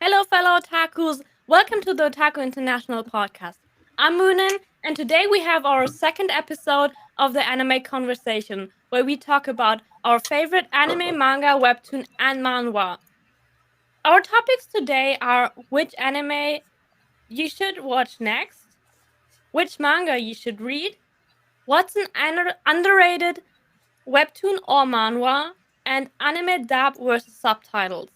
Hello, fellow otakus. Welcome to the Otaku International Podcast. I'm Muninn, and today we have our second episode of the anime conversation, where we talk about our favorite anime, manga, webtoon, and manhwa. Our topics today are which anime you should watch next, which manga you should read, what's an underrated webtoon or manhwa, and anime dub versus subtitles.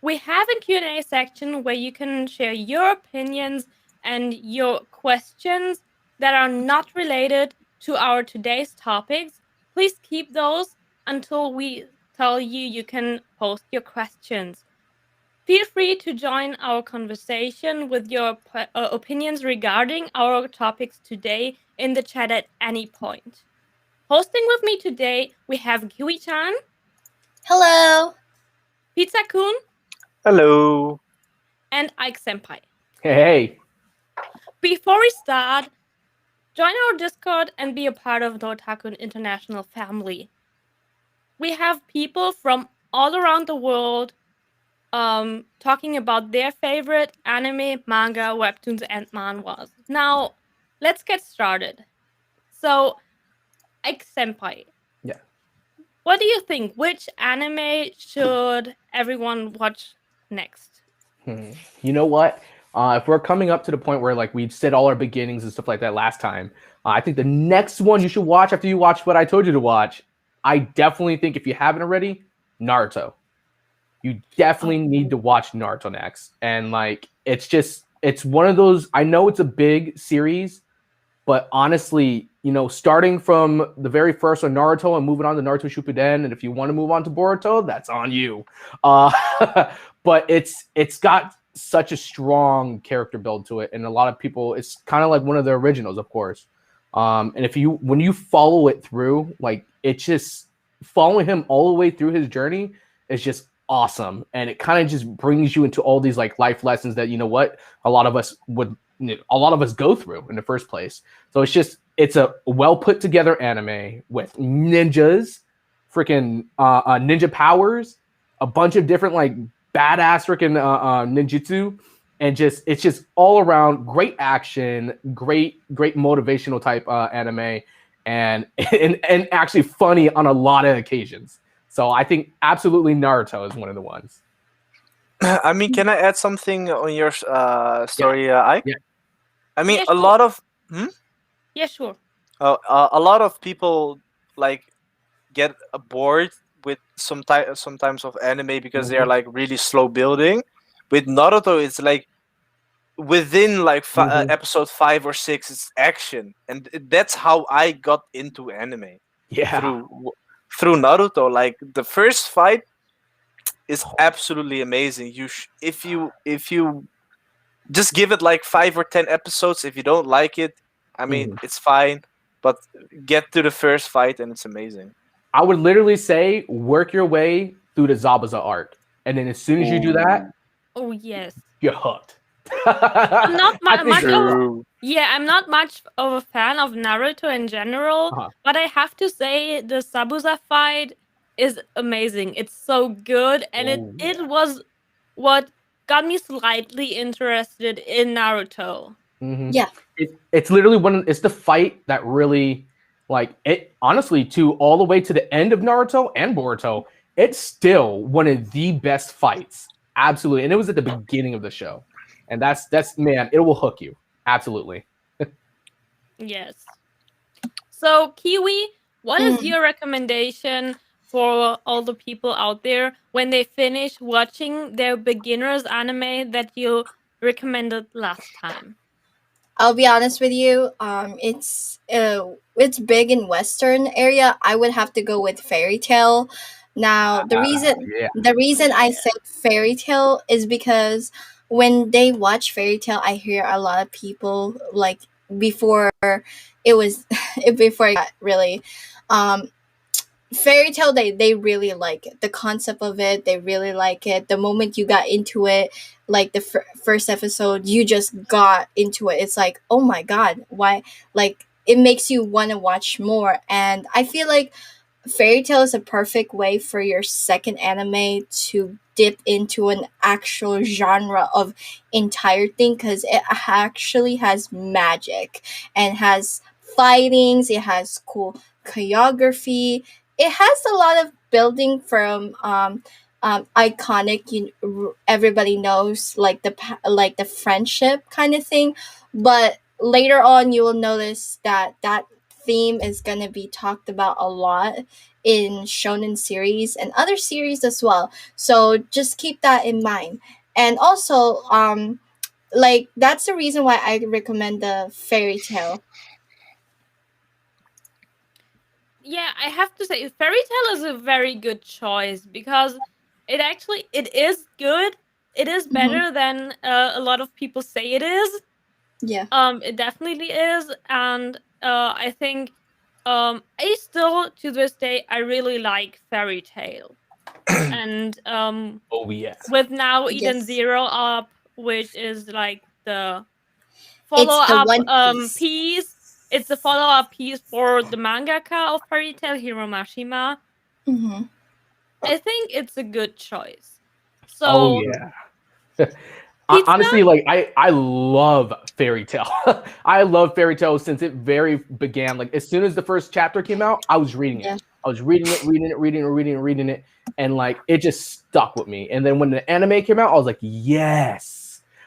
We have a Q&A section where you can share your opinions and your questions that are not related to our today's topics. Please keep those until we tell you can post your questions. Feel free to join our conversation with your opinions regarding our topics today in the chat at any point. Hosting with me today, we have Kiwi-chan, Hello. Pizza-kun, Hello. and Ike Senpai. Hey. Before we start, join our Discord and be a part of the Otaku International family. We have people from all around the world talking about their favorite anime, manga, webtoons, and manhwas. Now, let's get started. So, Ike Senpai. Yeah. What do you think? Which anime should everyone watch next? You know what? If we're coming up to the point where like we said all our beginnings and stuff like that last time, I think the next one you should watch after you watch what I told you to watch, I definitely think if you haven't already, Naruto. You definitely need to watch Naruto next. And like it's one of those, I know it's a big series, but honestly, starting from the very first on Naruto and moving on to Naruto Shippuden, and if you want to move on to Boruto, that's on you. But it's got such a strong character build to it, and a lot of people, it's kind of like one of the originals, of course. And when you follow it through, like it's just following him all the way through his journey is just awesome, and it kind of just brings you into all these like life lessons that a lot of us go through in the first place. So it's a well put together anime with ninjas, freaking ninja powers, a bunch of different like badass freaking ninjutsu, and it's just all around great action, great motivational type anime, and actually funny on a lot of occasions. So I think absolutely Naruto is one of the ones. I mean, can I add something on your story, Ike? Yeah. I mean, Yeah, a sure. lot of Yeah, sure. a lot of people like get bored with sometimes of anime because they are like really slow building. With Naruto, it's like within like episode 5 or 6, it's action, and that's how I got into anime. Yeah. Through Naruto. Like the first fight is absolutely amazing. If you just give it like 5 or 10 episodes, if you don't like it, I mean, it's fine, but get to the first fight and it's amazing. I would literally say work your way through the Zabuza arc, and then as soon as you do that, Oh yes. you're hooked. I'm not much True. I'm not much of a fan of Naruto in general, but I have to say the Sabuza fight is amazing. It's so good, and it was what got me slightly interested in Naruto. Yeah. It's literally it's the fight that really, like, it honestly, to all the way to the end of Naruto and Boruto, it's still one of the best fights. Absolutely. And it was at the beginning of the show. And that's man, it will hook you. Absolutely. Yes. So, Kiwi, what is your recommendation for all the people out there when they finish watching their beginners anime that you recommended last time? I'll be honest with you. It's big in Western area. I would have to go with Fairy Tale. Now, the reason I said Fairy Tale is because when they watch Fairy Tale, I hear a lot of people like before it was before it got really Fairy Tale, they really like it. The concept of it, they really like it. The moment you got into it, like the first episode, you just got into it. It's like, oh my god, why? Like, it makes you want to watch more. And I feel like Fairy Tail is a perfect way for your second anime to dip into an actual genre of entire thing, because it actually has magic and has fightings. It has cool choreography. It has a lot of building from iconic, everybody knows, like like the friendship kind of thing. But later on you will notice that that theme is going to be talked about a lot in shonen series and other series as well. So just keep that in mind. And also, like that's the reason why I recommend the Fairy Tale. Yeah, I have to say, Fairy Tale is a very good choice because it is good. It is Mm-hmm. better than a lot of people say it is. Yeah. It definitely is, and I think I still to this day I really like Fairy Tale, and Oh yeah. with now Eden Yes. Zero up, which is like the follow It's the up One Piece. piece. It's a follow up piece for the mangaka of Fairy Tail, Hiro Mashima. Mm-hmm. I think it's a good choice. Oh So, yeah. pizza? Honestly, like I love Fairy Tale. I love Fairy Tale since it very began. Like as soon as the first chapter came out, I was reading it. Yeah. I was reading it, reading it, and like it just stuck with me. And then when the anime came out, I was like, yes.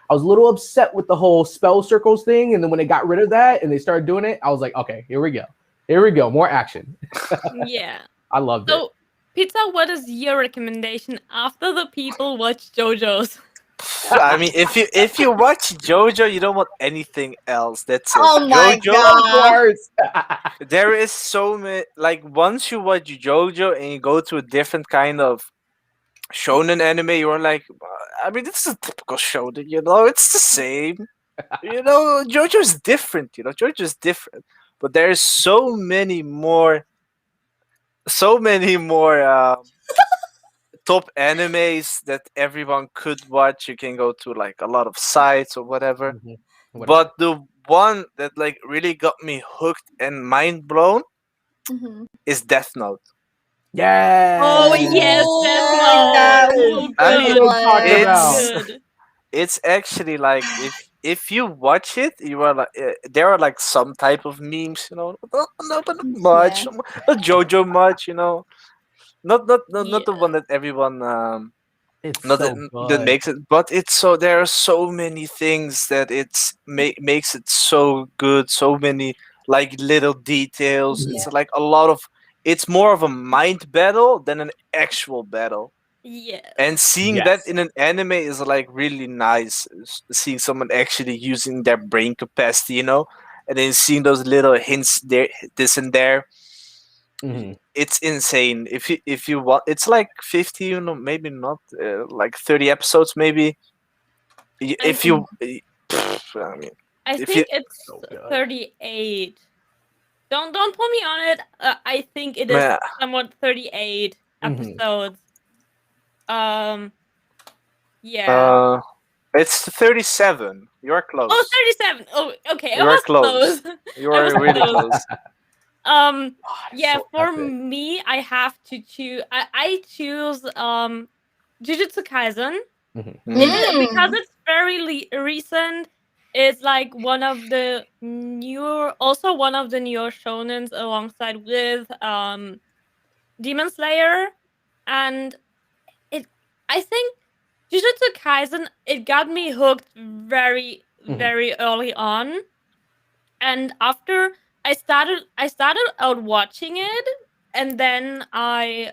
I was a little upset with the whole spell circles thing, and then when they got rid of that and they started doing it, I was like, okay, here we go. Here we go. More action. Yeah. I loved it. So, pizza, what is your recommendation after the people watch JoJo's? I mean, if you watch JoJo, you don't want anything else. That's it. Oh my JoJo. Of god. course. There is so many. Like once you watch JoJo and you go to a different kind of shonen anime, you're like, I mean, this is a typical shonen. It's the same. JoJo is different. JoJo is different. But there's so many more top animes that everyone could watch. You can go to like a lot of sites or whatever. Mhm. Whatever. But the one that like really got me hooked and mind blown Mm-hmm. is Death Note. Yeah. Oh, yes, Death Ooh, Note. that So was I That's mean, what good. I'm talking So it's about. good. it's actually like if you watch it, you are like there are like some type of memes, but not much, Yeah. not JoJo much, not the Yeah. one that everyone It's not so that good. makes it, but it's so there are so many things that makes it so good, so many like little details. Mhm. It's Yeah. like a lot of it's more of a mind battle than an actual battle. Yes. And seeing that Yes. in an anime is like really nice. Seeing someone actually using their brain capacity, and then seeing those little hints there, this and there. Mhm. It's insane. If you want, it's like 50, maybe not, like 30 episodes, maybe. And If you, I mean, I if you, think it's So good. 38. Don't put me on it. I think it is man, somewhat 38 Mhm. episodes. Um, yeah. uh, it's 37. You're Oh, close. 37. Oh, okay. I You are was close. close. You I are was really close. close. Um, God, it's yeah, so for epic. me, I have to choose. I choose Jujutsu Kaisen. Mhm. It Mhm. is because Mm. it's very recent. It's like one of the newer, also one of the newer shonens alongside with Demon Slayer, and it. I think Jujutsu Kaisen. It got me hooked very Mhm. very early on, and after I started out watching it, and then I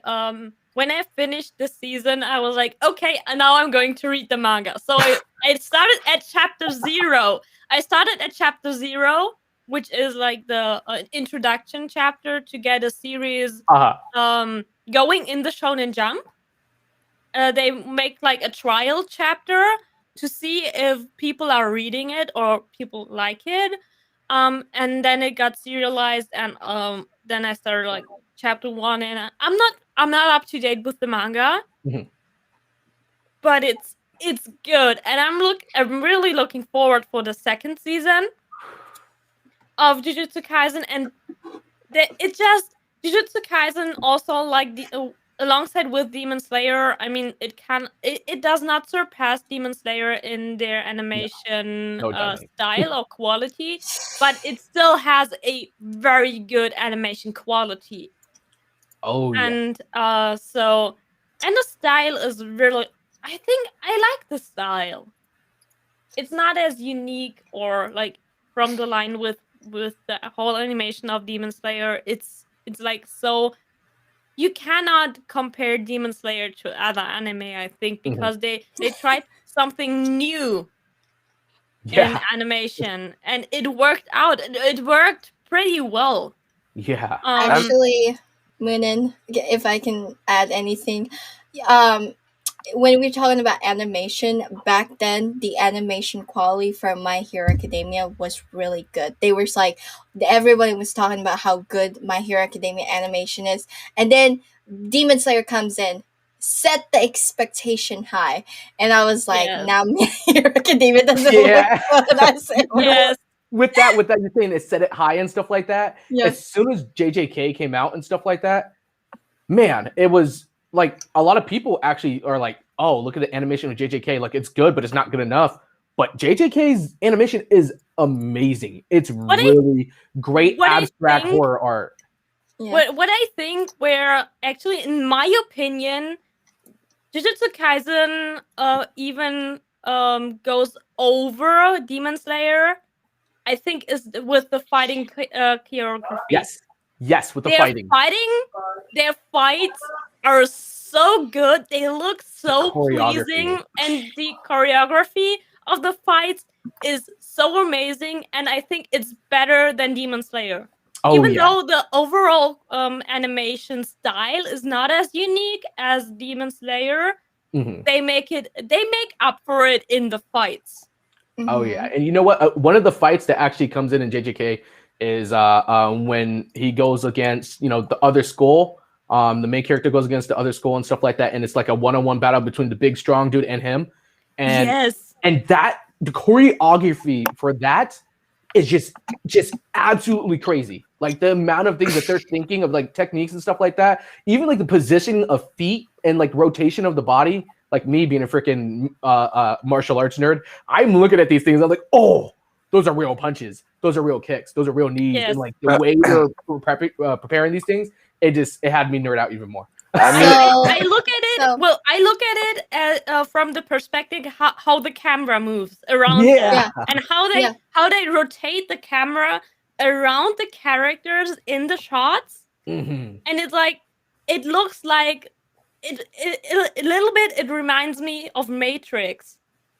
when I finished the season I was like, okay, and now I'm going to read the manga. So I started at chapter 0. I started at chapter 0, which is like the introduction chapter to get a series Uh-huh. going in the Shonen Jump. They make like a trial chapter to see if people are reading it or people like it. And then it got serialized, and then I started like chapter 1, and I'm not up to date with the manga, Mhm. but it's good, and I'm really looking forward for the second season of Jujutsu Kaisen, and it just Jujutsu Kaisen also like the alongside with Demon Slayer. I mean, it does not surpass Demon Slayer in their No, animation no, it doesn't. style or quality, but it still has a very good animation quality. Oh yeah. And and the style is really. I think I like the style. It's not as unique or like from the line with the whole animation of Demon Slayer. It's like so you cannot compare Demon Slayer to other anime, I think, Mhm. because they tried something new in Yeah. animation and it worked out. It worked pretty well. Yeah. I'm Actually, Muninn, if I can add anything, um, when we're talking about animation, back then the animation quality from My Hero Academia was really good. They were like, everybody was talking about how good My Hero Academia animation is, and then Demon Slayer comes in, set the expectation high, and I was like, Yes. now My Hero Academia doesn't look Yeah. good. I said, You know Yes. what? With that, you're saying it set it high and stuff like that. Yeah. As soon as JJK came out and stuff like that, man, it was like a lot of people actually are like, "Oh, look at the animation of JJK. Like it's good, but it's not good enough." But JJK's animation is amazing. It's What I really great what I abstract think horror art. Yeah. what I think where actually in my opinion Jujutsu Kaisen even goes over Demon Slayer. I think is with the fighting choreography. Yes, yes, with the Their fighting, their fights are so good. They look the so choreography. pleasing, and the choreography of the fights is so amazing. And I think it's better than Demon Slayer. Oh Even yeah, though the overall animation style is not as unique as Demon Slayer, Mhm. they make up for it in the fights. Oh yeah, Mhm. and you know what? One of the fights that actually comes in JJK is when he goes against the other school. The main character goes against the other school and stuff like that, and it's like a one-on-one battle between the big strong dude and him, and Yes. that the choreography for that is just absolutely crazy. Like the amount of things that they're thinking of, like techniques and stuff like that. Even like the positioning of feet and like rotation of the body. Like me being a freaking martial arts nerd, I'm looking at these things. I'm like, oh, those are real punches. Those are real kicks. Those are real knees. And Yes. like the way they're preparing these things, it had me nerd out even more. I mean, I look at it. So Well, I look at it from the perspective how the camera moves around them Yeah. yeah, and yeah, how they rotate the camera around the characters in the shots, Mhm. and it's like it looks like it a little bit. It reminds me of Matrix.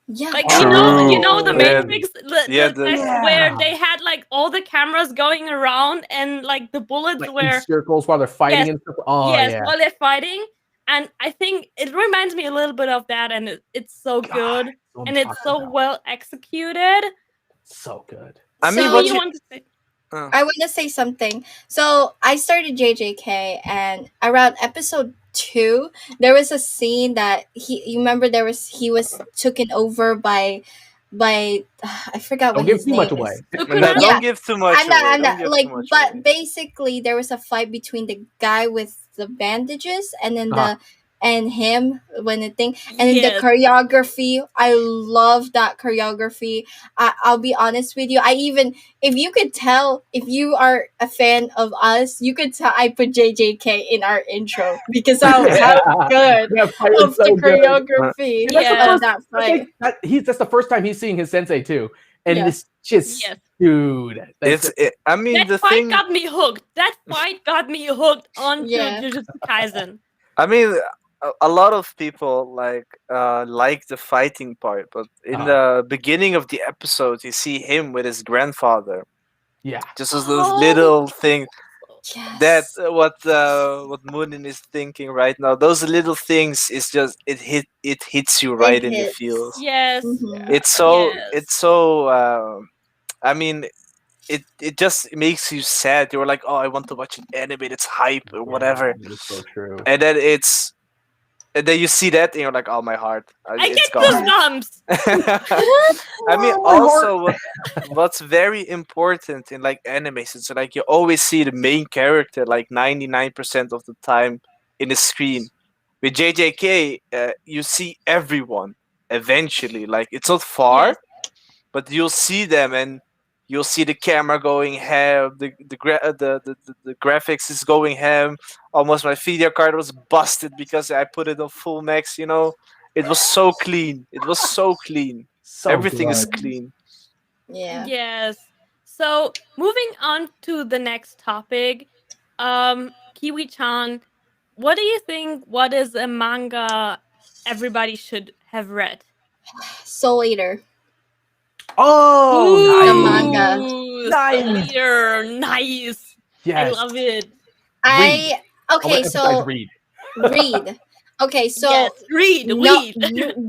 yeah. Like you true. know the Yeah, Matrix, yeah. where Yeah. they had like all the cameras going around and like the bullets Like in were circles while they're fighting yes and stuff. Oh yes yeah. while they're fighting, and I think it reminds me a little bit of that, and it's so God, good that's what I'm and it's talking so about. well executed. So good. I mean, So So what you you? want to say? I want to say something. So I started JJK, and around episode 2, there was a scene that you remember he was taken over by I forgot Don't what give his too much name away. is. Sukuna? Don't Yeah, give too much away. I'm Don't not give too like, much but away. basically there was a fight between the guy with the bandages and then Uh-huh. and him when the thing, and then the Yes. choreography. I love that choreography. I'll be honest with you. I even, if you could tell, if you are a fan of us, you could tell I put JJK in our intro because of how good That fight is of the so good. choreography And that's the Yes. of first. that I fight. think that's the first time he's seeing his sensei too, and Yeah. it's just Yes. dude. I mean, That the fight thing. got me hooked. That fight got me hooked onto Yeah. Jujutsu Kaisen. I mean, a lot of people like the fighting part, but in the beginning of the episode, you see him with his grandfather. yeah. Just as those Oh, little things that Yes. what Muninn is thinking right now. Those little things is just it hits you right It in the hits. feels. yes. Mhm. Yes. It's so. I mean, it just makes you sad. You're like, oh, I want to watch an anime that's hype or whatever, It's so true. and then it's And then you see that, and you're like, "Oh, my heart, I it's get gone." goosebumps. I mean, Oh, my heart. also what's very important in like animes, it's like you always see the main character like 99% of the time in the screen. With JJK, you see everyone eventually. Like it's not far, Yes. but you'll see them, and you'll see the camera going ham, the graphics is going ham. Almost my video card was busted because I put it on full max. It was so clean. It was so clean. So Everything is good. clean. Yeah. Yes. So moving on to the next topic, Kiwi-chan, what do you think? What is a manga everybody should have read? Soul Eater, Oh, the nice. manga. Ooh, Soul Nice. Eater, nice. I Yes. love it. Read. I I want okay, to emphasize so read. read. Okay, Yes, so read, no, read.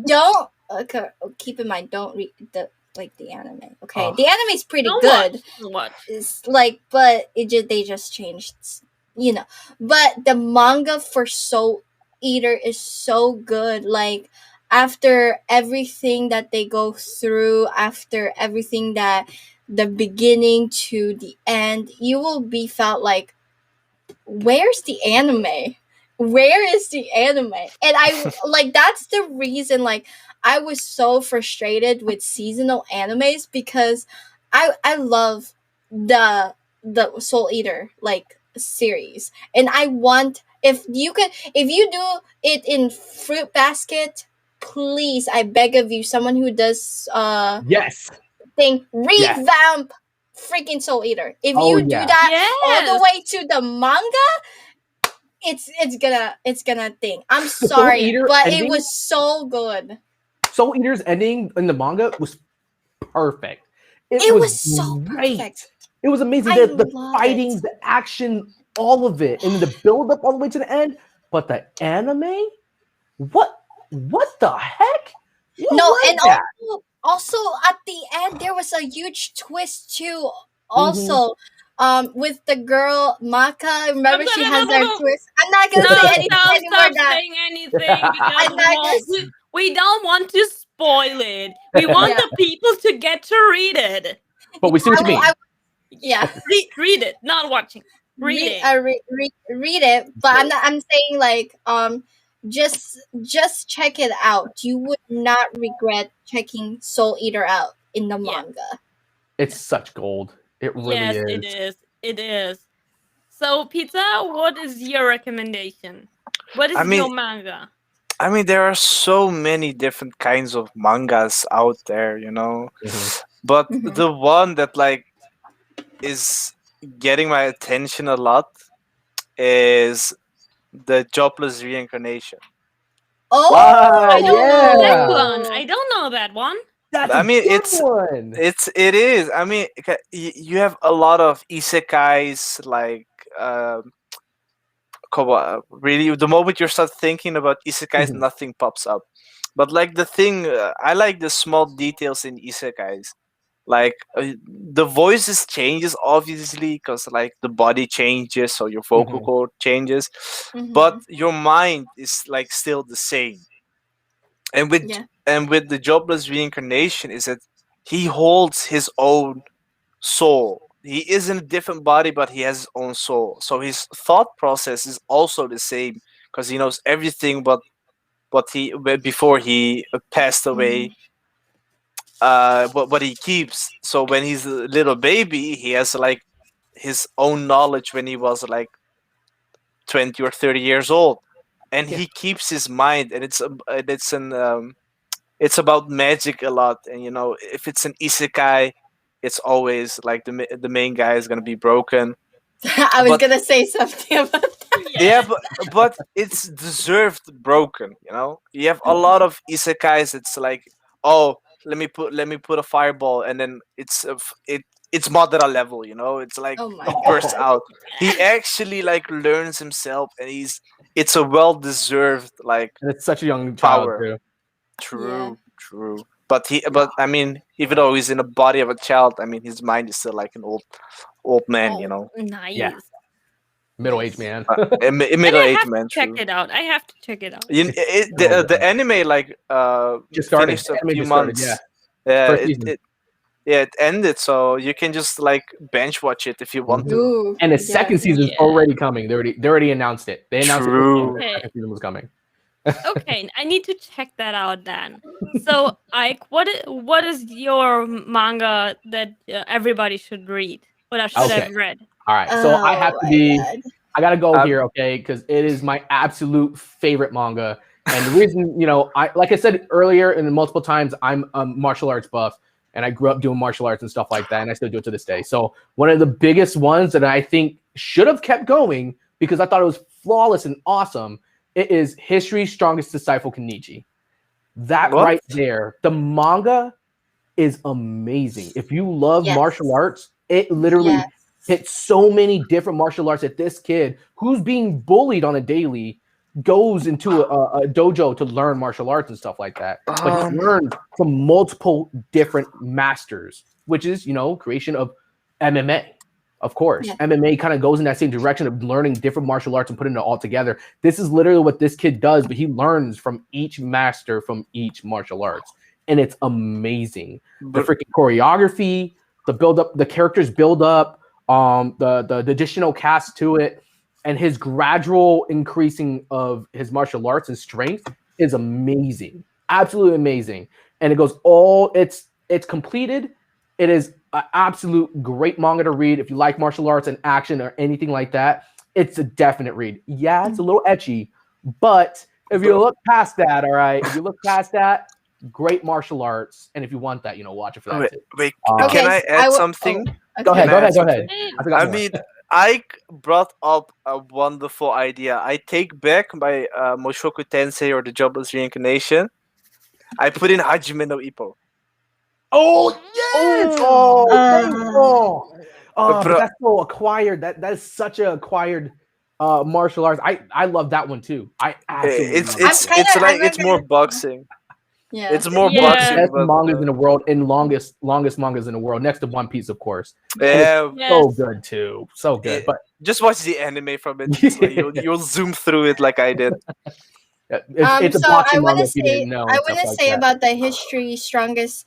don't. Okay, keep in mind, don't read the anime. Okay, Oh, the anime is pretty Don't watch. good. Don't watch. It's like, but they just changed, you know. But the manga for Soul Eater is so good. Like after everything that they go through, after everything that the beginning to the end, you will be felt like, where's the anime? Where is the anime? And I like that's the reason like I was so frustrated with seasonal animes because I love the Soul Eater like series. And I want, if you do it in Fruit Basket, please, I beg of you, someone who does yes. thing, Yes. revamp freaking Soul Eater. If Oh, you do yeah. that all the Yes. way to the manga, it's gonna thing. I'm The Soul sorry, Eater but it ending, was so good. Soul Eater's ending in the manga was perfect. It It was was so great. perfect. It was amazing. I The love fighting, it. the action, all of it, and then the build up all the way to the end. But the anime, what the heck? What No, was and that? also at the end there was a huge twist too. Mm-hmm. Also, with the girl Maka, Stop, remember stop, she stop, has stop, that stop. twist. I'm not gonna say Stop, anything stop, anymore. stop That saying anything because I'm not gonna. we don't want to spoil it. We want Yeah, the people to get to read it. But we see what you mean. yeah. Read it, not watching. Reading. Read it, but I'm saying like just check it out. You would not regret checking Soul Eater out in the Yeah. manga. It's such gold. It really Yes, it is. is. It is. So, Pizza, what is your recommendation? What I is mean, your manga? there are so many different kinds of mangas out there. Mhm. But Mhm. the one that like is getting my attention a lot is the jobless reincarnation. I don't know that Yeah. one. I Oh, don't know that one. That's I a mean, good one. it is. I mean, you have a lot of isekais like really the moment you start thinking about isekais, Mhm. nothing pops up. But like the thing, I like the small details in isekais. Like the voices changes obviously because like the body changes, so your vocal Mhm. cord changes, but mm-hmm. your mind is like still the same. And Yeah. with the jobless reincarnation is that he holds his own soul. He is in a different body, but he has his own soul. So his thought process is also the same because he knows everything. But before he passed Mm-hmm. away, what he keeps. So when he's a little baby, he has like his own knowledge when he was like 20 or 30 years old, and Yeah. he keeps his mind. And it's about magic a lot. And if it's an isekai, it's always like the main guy is gonna be broken. I was But gonna say something about that. yeah, Yes. but it's deserved broken. You have a lot of isekais. It's like, oh, let me put a fireball, and then it's Madara level. It's like Oh my it bursts god. Oh, out. He actually like learns himself, and it's a well deserved like and it's such a young child power. too. Yeah. True. But I mean, even though he's in the body of a child, I mean, his mind is still like an old man. Oh, Yeah. nice. Middle-aged man. A And I middle-aged have man. to check True. it out. I have to check it out. The anime like Just started. finished a Anime few just started, months. yeah. Yeah, First season. it ended, so you can just like bench watch it if you want to. Ooh, And the yeah. second season's Yeah. already coming. They already announced it. They announced True. it. The Okay. second season was coming. Okay, I need to check that out then. So, Ike, what is your manga that everybody should read or should Okay. have read? All right. So I have Oh to my be. God. I gotta go Um, here, okay? Because it is my absolute favorite manga. And the reason, like I said earlier and multiple times, I'm a martial arts buff, and I grew up doing martial arts and stuff like that, and I still do it to this day. So one of the biggest ones that I think should have kept going because I thought it was flawless and awesome. It is History's Strongest Disciple, Kenichi. That What? right there, the manga is amazing. If you love Yes. martial arts, it literally Yes. hits so many different martial arts that this kid who's being bullied on a daily goes into a dojo to learn martial arts and stuff like that. But he learns from multiple different masters, which is, creation of MMA. Of course, Yeah. MMA kind of goes in that same direction of learning different martial arts and putting it all together. This is literally what this kid does, but he learns from each master from each martial arts. And it's amazing. The freaking choreography, the build up, the characters build up, the additional cast to it, and his gradual increasing of his martial arts and strength is amazing. Absolutely amazing. And it goes it's completed. It is an absolute great manga to read if you like martial arts and action or anything like that. It's a definite read. Yeah, it's a little etchy, but if you look past that, all right, if you look past that, great martial arts, and if you want that, watch it for that too. Wait, Okay, can I so add will- something? okay. Go ahead, Can I add go ahead. Hey, I forgot I more. mean, Ike brought up a wonderful idea. I take back my Mushoku Tensei or the Jobless Reincarnation. I put in Hajime no Ippo. Oh yes! Oh. But Bro, that's so acquired. That is such an acquired martial arts. I love that one too. I absolutely it's love it's that one. it's I'm like not it's more gonna- boxing. Yeah. It's more Yeah. boxing. Best But, mangas in the world and longest mangas in the world, next to One Piece, of course. yeah, Yes. So good too, so good. it- But just watch the anime from it. It's like you'll zoom through it like I did. it's a So boxing I want manga to if you say, didn't know. I And want stuff to like say that. about the history strongest.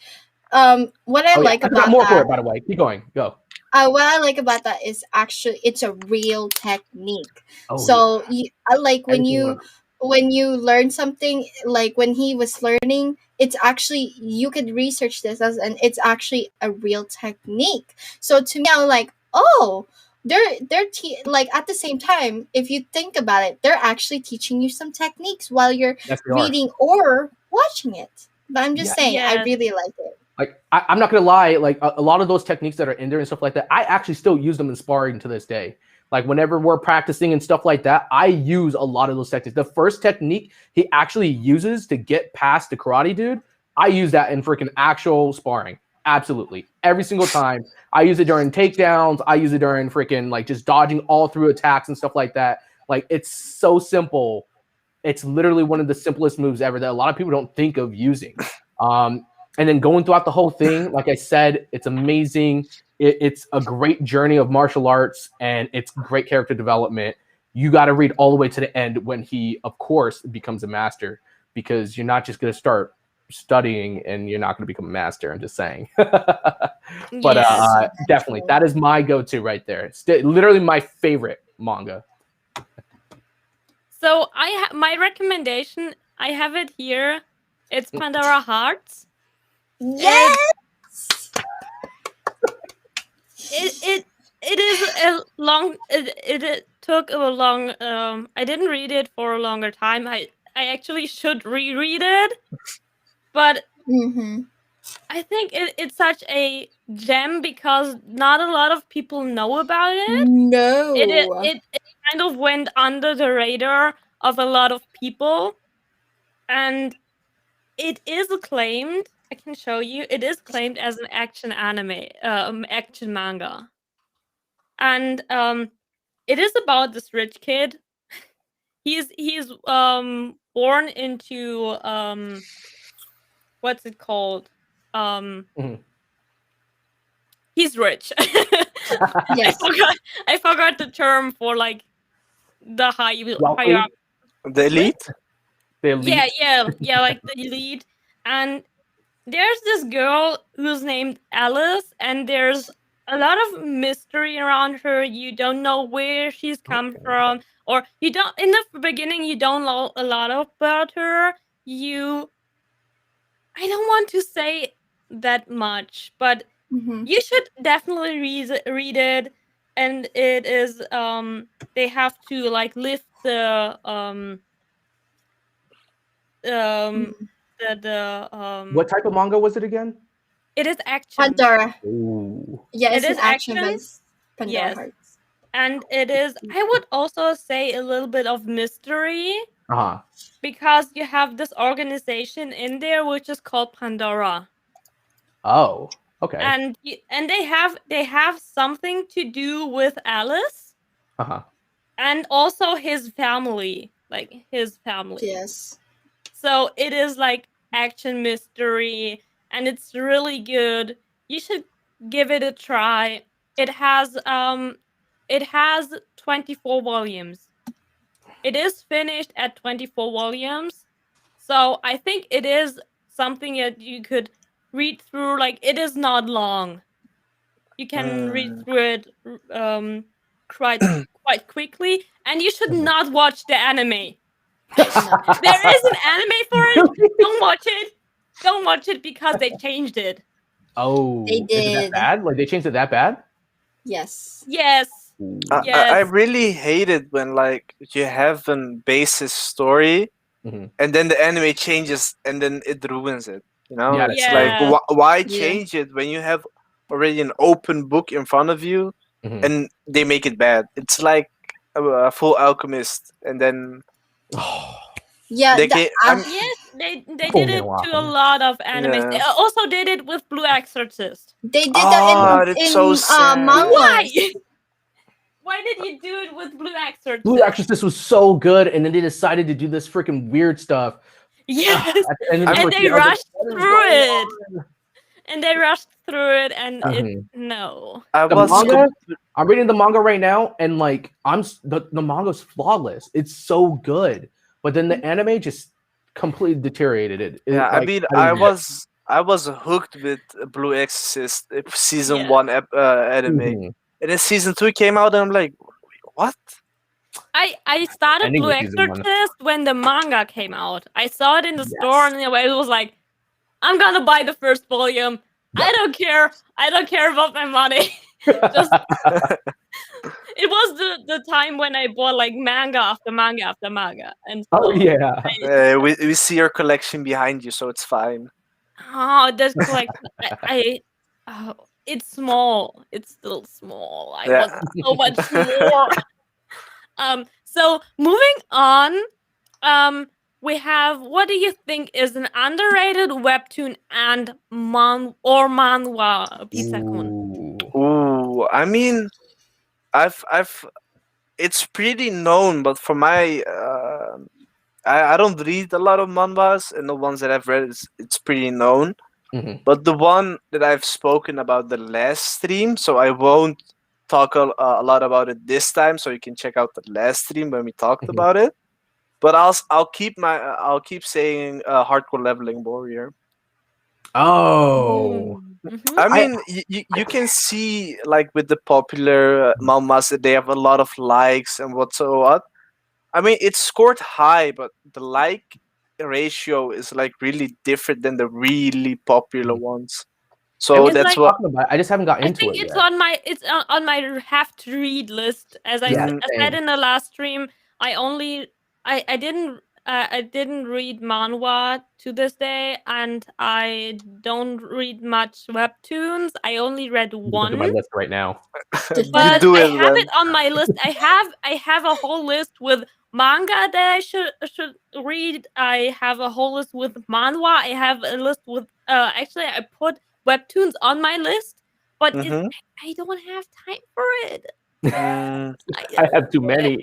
What I Oh yeah, like I got about more for that. it, by the way. Keep going, go. What I like about that is actually it's a real technique. Oh, So I like when Everything you was- when you learn something, like when he was learning, it's actually, you could research this as, and it's actually a real technique. So to me, I'm like, oh, like at the same time, if you think about it, they're actually teaching you some techniques while you're Yes, they are. reading or watching it. But I'm just Yeah. saying, I Yes. really like it. Like I'm not gonna lie, like a lot of those techniques that are in there and stuff like that, I actually still use them in sparring to this day. Like whenever we're practicing and stuff like that, I use a lot of those techniques. The first technique he actually uses to get past the karate dude, I use that in freaking actual sparring. Absolutely. Every single time. I use it during takedowns. I use it during freaking like just dodging all through attacks and stuff like that. Like it's so simple. It's literally one of the simplest moves ever that a lot of people don't think of using. And then going throughout the whole thing, like I said, it's amazing. It's a great journey of martial arts and it's great character development. You got to read all the way to the end when he, of course, becomes a master, because you're not just going to start studying and you're not going to become a master. I'm just saying. But Yes. definitely, that is my go-to right there. It's literally my favorite manga. So my recommendation. I have it here. It's Pandora Hearts. Yes. It is a long. It took a long. I didn't read it for a longer time. I actually should reread it, but Mm-hmm. I think it's such a gem because not a lot of people know about it. No. It kind of went under the radar of a lot of people, and it is acclaimed. I can show you. It is claimed as an action anime, action manga, and it is about this rich kid. He's born into what's it called? Mhm. He's rich. Yes. I forgot the term for like the higher Wealthy? up. The elite. The elite. Yeah, like the elite. And there's this girl who's named Alice, and there's a lot of mystery around her. You don't know where she's come from, or you don't. In the beginning, you don't know a lot about her. I don't want to say that much, but Mhm. you should definitely read it. And it is they have to like lift um Mhm. the What type of manga was it again? it is action. Pandora. Ooh. Yeah, It it's is an action action. based Pandora Yes. Hearts. And it is, I would also say, a little bit of mystery Uh-huh. because you have this organization in there which is called Pandora. Oh. Okay. And they have something to do with Alice Uh-huh. and also his family, like his family. Yes. So it is like action mystery and it's really good. You should give it a try. It has um it has 24 volumes. It is finished at 24 volumes. So I think it is something that you could read through. Like, it is not long. You can read Mm. through it quite quickly, and you should not watch the anime. No. There is an anime for it. Don't watch it. Don't watch it because they changed it. They Oh, is it that did. bad? Like they changed it that bad? Yes. Yes. Ooh. I Yes. really hate it when like you have an basis story Mhm. and then the anime changes and then it ruins it. You know, Yeah, it's that's like Yeah. why Yeah. change it when you have already an open book in front of you Mhm. and they make it bad. It's like a Full Alchemist, and then Oh, Yeah. they can. Yes, they Full did it Metal to a Alchemist. lot of animes. They Yeah. also did it with Blue Exorcist. They did that Oh, in it's so sad. Why? manhwas. Why did you do it with Blue Blue Exorcist? Exorcist was so good, and then they decided to do this freaking weird stuff. Yes, At the end of the I'm- and first they season, I was like, rushed what is through going it. on? And they rushed through it, and it Mhm. no. I The was manga, I'm reading the manga right now, and like the manga's flawless. It's so good, but then the anime just completely deteriorated it. Yeah, I Like, mean, I don't know. I was hooked with Blue Exorcist season Yeah. one anime, Mhm. and then season two came out, and I'm like, what? I started Ending Blue with season one. Exorcist when the manga came out. I saw it in the store, Yes. and it was like, I'm gonna buy the first volume. I don't care. I don't care about my money. Just it was the time when I bought like manga after manga after manga, and Oh so yeah. We see your collection behind you, so it's fine. this collection, it's small. It's still small. I want Yeah. so much more. So moving on, we have, what do you think is an underrated webtoon and manhwa, Pizza-kun? Ooh. Ooh, I mean, I've it's pretty known, but for my I don't read a lot of manhwas, and the ones that I've read, it's pretty known. Mhm. But the one that I've spoken about the last stream, so I won't talk a lot about it this time. So you can check out the last stream when we talked Mhm. about it. But I'll keep saying hardcore leveling warrior. Oh. Mhm. I I mean, you can see like with the popular manhwas that they have a lot of likes and what so what. I mean, it's scored high, but the like ratio is like really different than the really popular ones. So It's that's like, what. talking about. I just haven't got I into think it it's yet. on my have to read list. As Yeah, Mm, I said same. in the last stream, I only I didn't read manhwa to this day, and I don't read much webtoons. I only read I'm going through my one, list right now. you but do I it have then. it on my list. I have a whole list with manga that I should read. I have a whole list with manhwa. I have a list with actually I put webtoons on my list, but Mm-hmm. I don't have time for it. Mm, I have too many.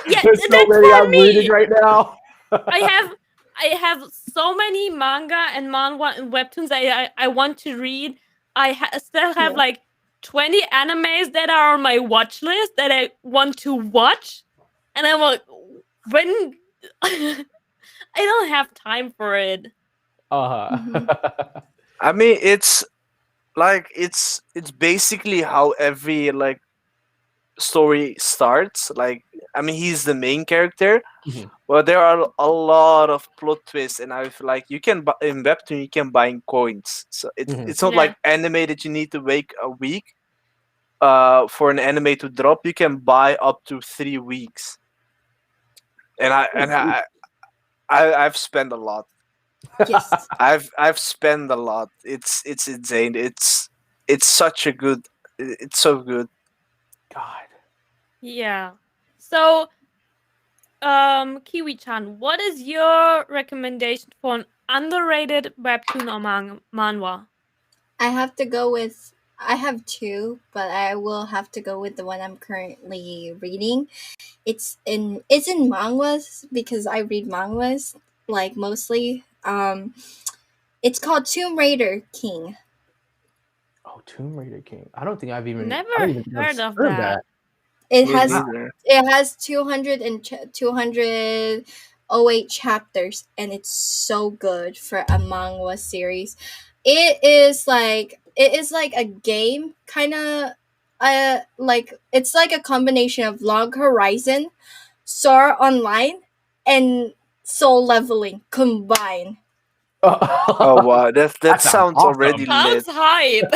Yeah, There's so that's many for I'm reading me. right now. I have I have so many manga and manhwa and webtoons I want to read. Still have Yeah. like 20 animes that are on my watch list that I want to watch, and I'm like, when I don't have time for it. Mhm. I mean, it's like it's basically how every like story starts. Like, I mean, he's the main character. Mhm. Well, there are a lot of plot twists, and I feel like you can buy in Webtoon, you can buy in coins. So Mhm. it's not Yeah. like anime that you need to wait a week for an anime to drop. You can buy up to 3 weeks, and I've spent a lot. Yes. I've spent a lot. It's insane. It's such a good. It's so good. God. Yeah. So, Kiwi-chan, what is your recommendation for an underrated webtoon or manhwa? I have to go with. I have two, but I will have to go with the one I'm currently reading. It's in manhwas because I read manhwas like mostly. It's called Tomb Raider King. Oh, Tomb Raider King. I don't think I've even. I don't Never even think I've heard of heard of that. that. It Me has Wow. neither. it has 208 chapters, and it's so good for a manga series. It is like a game kind of like it's like a combination of Log Horizon, Sword Online, and Soul Leveling combined. Oh wow, that That sounds sounds already awesome. lit. Sounds hype.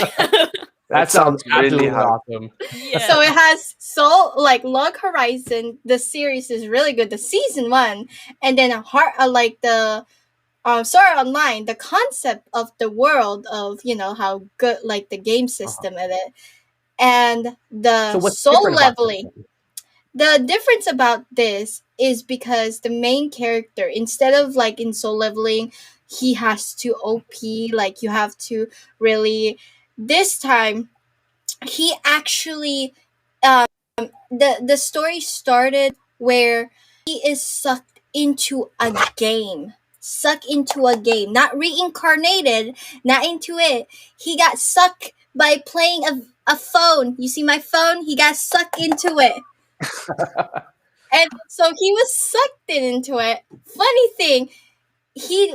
That That sounds sounds really absolutely hot. awesome. So Yes. it has Soul like Log Horizon. The series is really good. The season one, and then a heart like the Sword Online. The concept of the world of how good like the game Uh-huh. system of it, and the So what's soul different about this leveling. one? The difference about this is because the main character, instead of like in soul leveling, he has to OP. Like you have to really. This time he actually the story started where he is sucked into a game, not reincarnated, not into it. He got sucked by playing a phone. You see my phone? He got sucked into it. And so he was sucked into it. Funny thing, he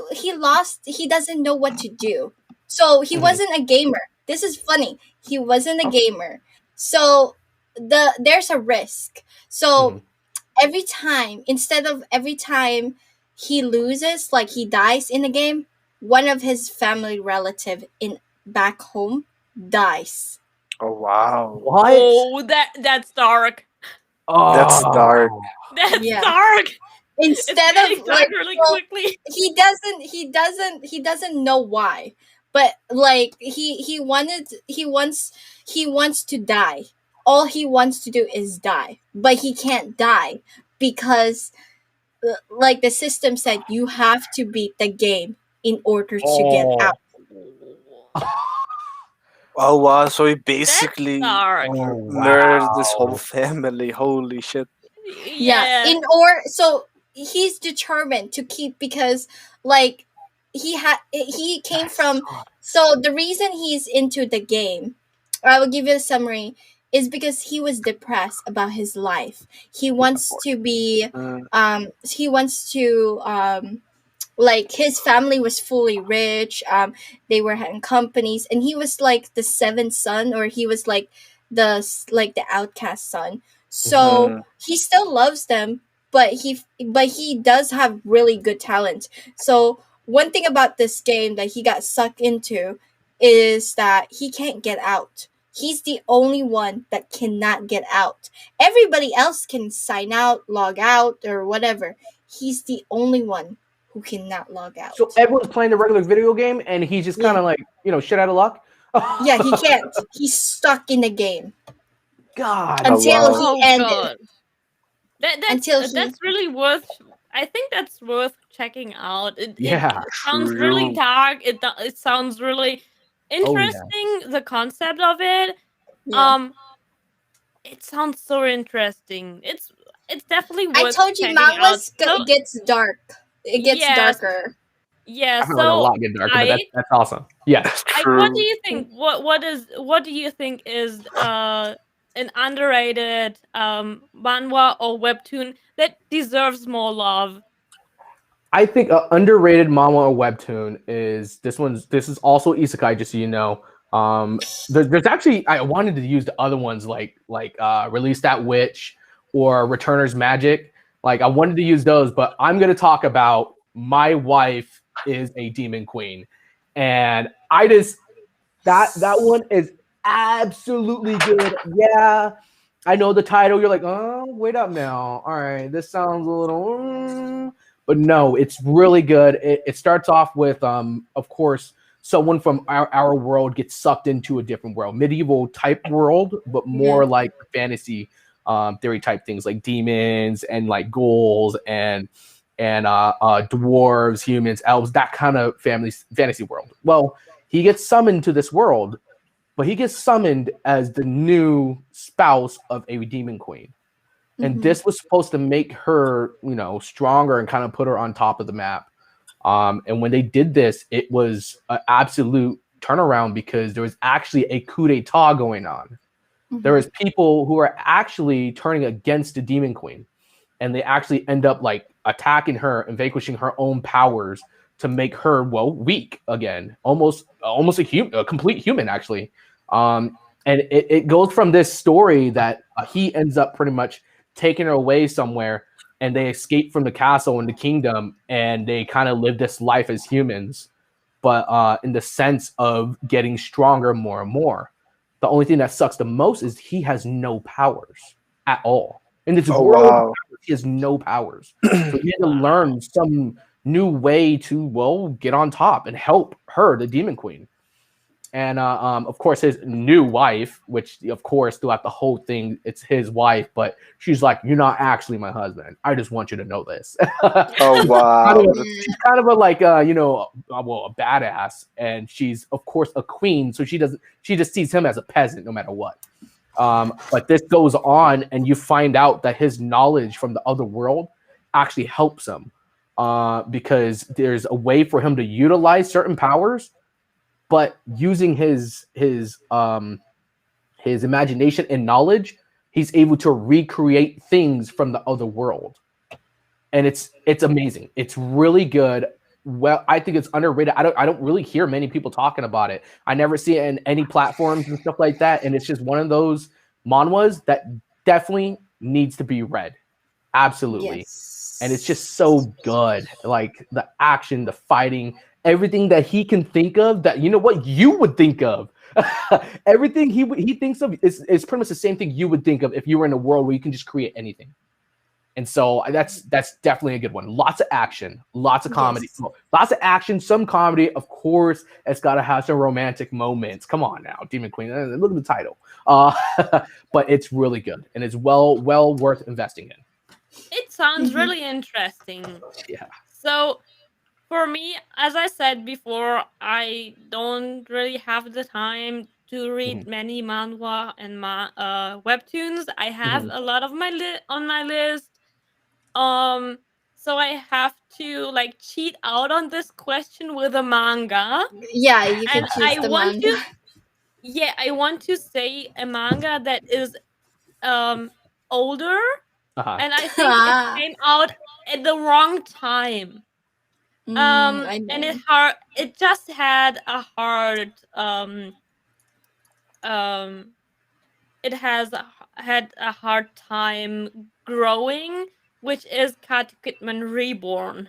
doesn't know what to do. So he Mhm. wasn't a gamer. This is funny. He wasn't a gamer. So there's a risk. So Mhm. every time he loses, like he dies in the game, one of his family relative in back home dies. Oh wow, What? Oh, that's dark. that's dark. Oh. That's Yeah. dark. It's Instead getting of dark like really so quickly. he doesn't know why, but like he wants to die. All he wants to do is die, but he can't die because like the system said you have to beat the game in order to get Oh. out. Oh wow, so he That's basically dark. Oh murdered this whole wow. family. Holy shit! Yeah, Yes. so he's determined to keep because like he came That from. sucks. So the reason he's into the game, I will give you a summary, is because he was depressed about his life. He wants to be Mm, he wants to like his family was fully rich. They were having companies, and he was like the seventh son, or he was like the outcast son. Mhm. So mm. he still loves them, but he does have really good talent. So one thing about this game that he got sucked into is that he can't get out. He's the only one that cannot get out. Everybody else can sign out, log out, or whatever. He's the only one who cannot log So out. everyone's playing the regular video game, and he's just kind Yeah. of like, shit out of luck. Yeah, he can't. He's stuck in the game God. Oh until wow. he Oh ended. god. That's Until he that's really worth. I think that's worth checking out. It Yeah. sounds really True. dark. It sounds really Oh yeah. interesting. The concept of it. yeah. Um, it sounds so interesting. It's definitely I worth told you checking out. manhwas So gets dark. It gets yes, darker. Yeah, I haven't read a so lot getting darker, but I that's awesome. Yes. what do True. you think? What do you think is an underrated manhwa or webtoon that deserves more love? I think an underrated manga or webtoon is this one's. This is also isekai, just so you know. There's actually I wanted to use the other ones like Release That Witch or Returner's Magic. Like I wanted to use those, but I'm gonna talk about My Wife is a Demon Queen, and I just that one is absolutely good. Yeah, I know the title. You're like, oh, wait up now. All right, this sounds a little, but no, it's really good. It starts off with, of course, someone from our world gets sucked into a different world, medieval type world, but Yeah. more like fantasy theory type things like demons and like ghouls and dwarves, humans, elves, that kind of fantasy world. Well, he gets summoned to this world, but he gets summoned as the new spouse of a demon queen. And Mm-hmm. this was supposed to make her, stronger and kind of put her on top of the map. And when they did this, it was an absolute turnaround because there was actually a coup d'etat going on. There was people who are actually turning against the demon queen, and they actually end up like attacking her and vanquishing her own powers to make her weak again, almost a complete human actually. And it goes from this story that he ends up pretty much taking her away somewhere, and they escape from the castle and the kingdom, and they kind of live this life as humans, but in the sense of getting stronger more and more. The only thing that sucks the most is he has no powers at all. In this Oh world, wow. he has no powers. So he had to learn some new way to, get on top and help her, the demon queen. And of course, his new wife, which of course throughout the whole thing, it's his wife, but she's like, "You're not actually my husband. I just want you to know this." Oh wow. She's kind of a like a badass, and she's of course a queen, so she just sees him as a peasant no matter what. But this goes on, and you find out that his knowledge from the other world actually helps him, because there's a way for him to utilize certain powers, but using his imagination and knowledge, he's able to recreate things from the other world, and it's amazing. It's really good. Well, I think it's underrated. I don't really hear many people talking about it. I never see it in any platforms and stuff like that. And it's just one of those manhwas that definitely needs to be read. Absolutely. And it's just so good. Like the action, the fighting, everything that he can think of that what you would think of. Everything he thinks of is pretty much the same thing you would think of if you were in a world where you can just create anything. And so that's definitely a good one. Lots of action, lots of comedy, Yes. lots of action, some comedy. Of course, it's got to have some romantic moments. Come on now, Demon Queen. Look at the title. But it's really good, and it's well worth investing in. It sounds Mhm. really interesting. Yeah. So, for me, as I said before, I don't really have the time to read Mhm. many manhwa and webtoons. I have Mhm. a lot of on my list. Um, so I have to like cheat out on this question with a manga, Yeah, you can and choose the manga. I want to say a manga that is um older, Uh-huh. and I think it came out at the wrong time. I And know. it just had a hard um it has had a hard time growing, which is Katakitman Reborn.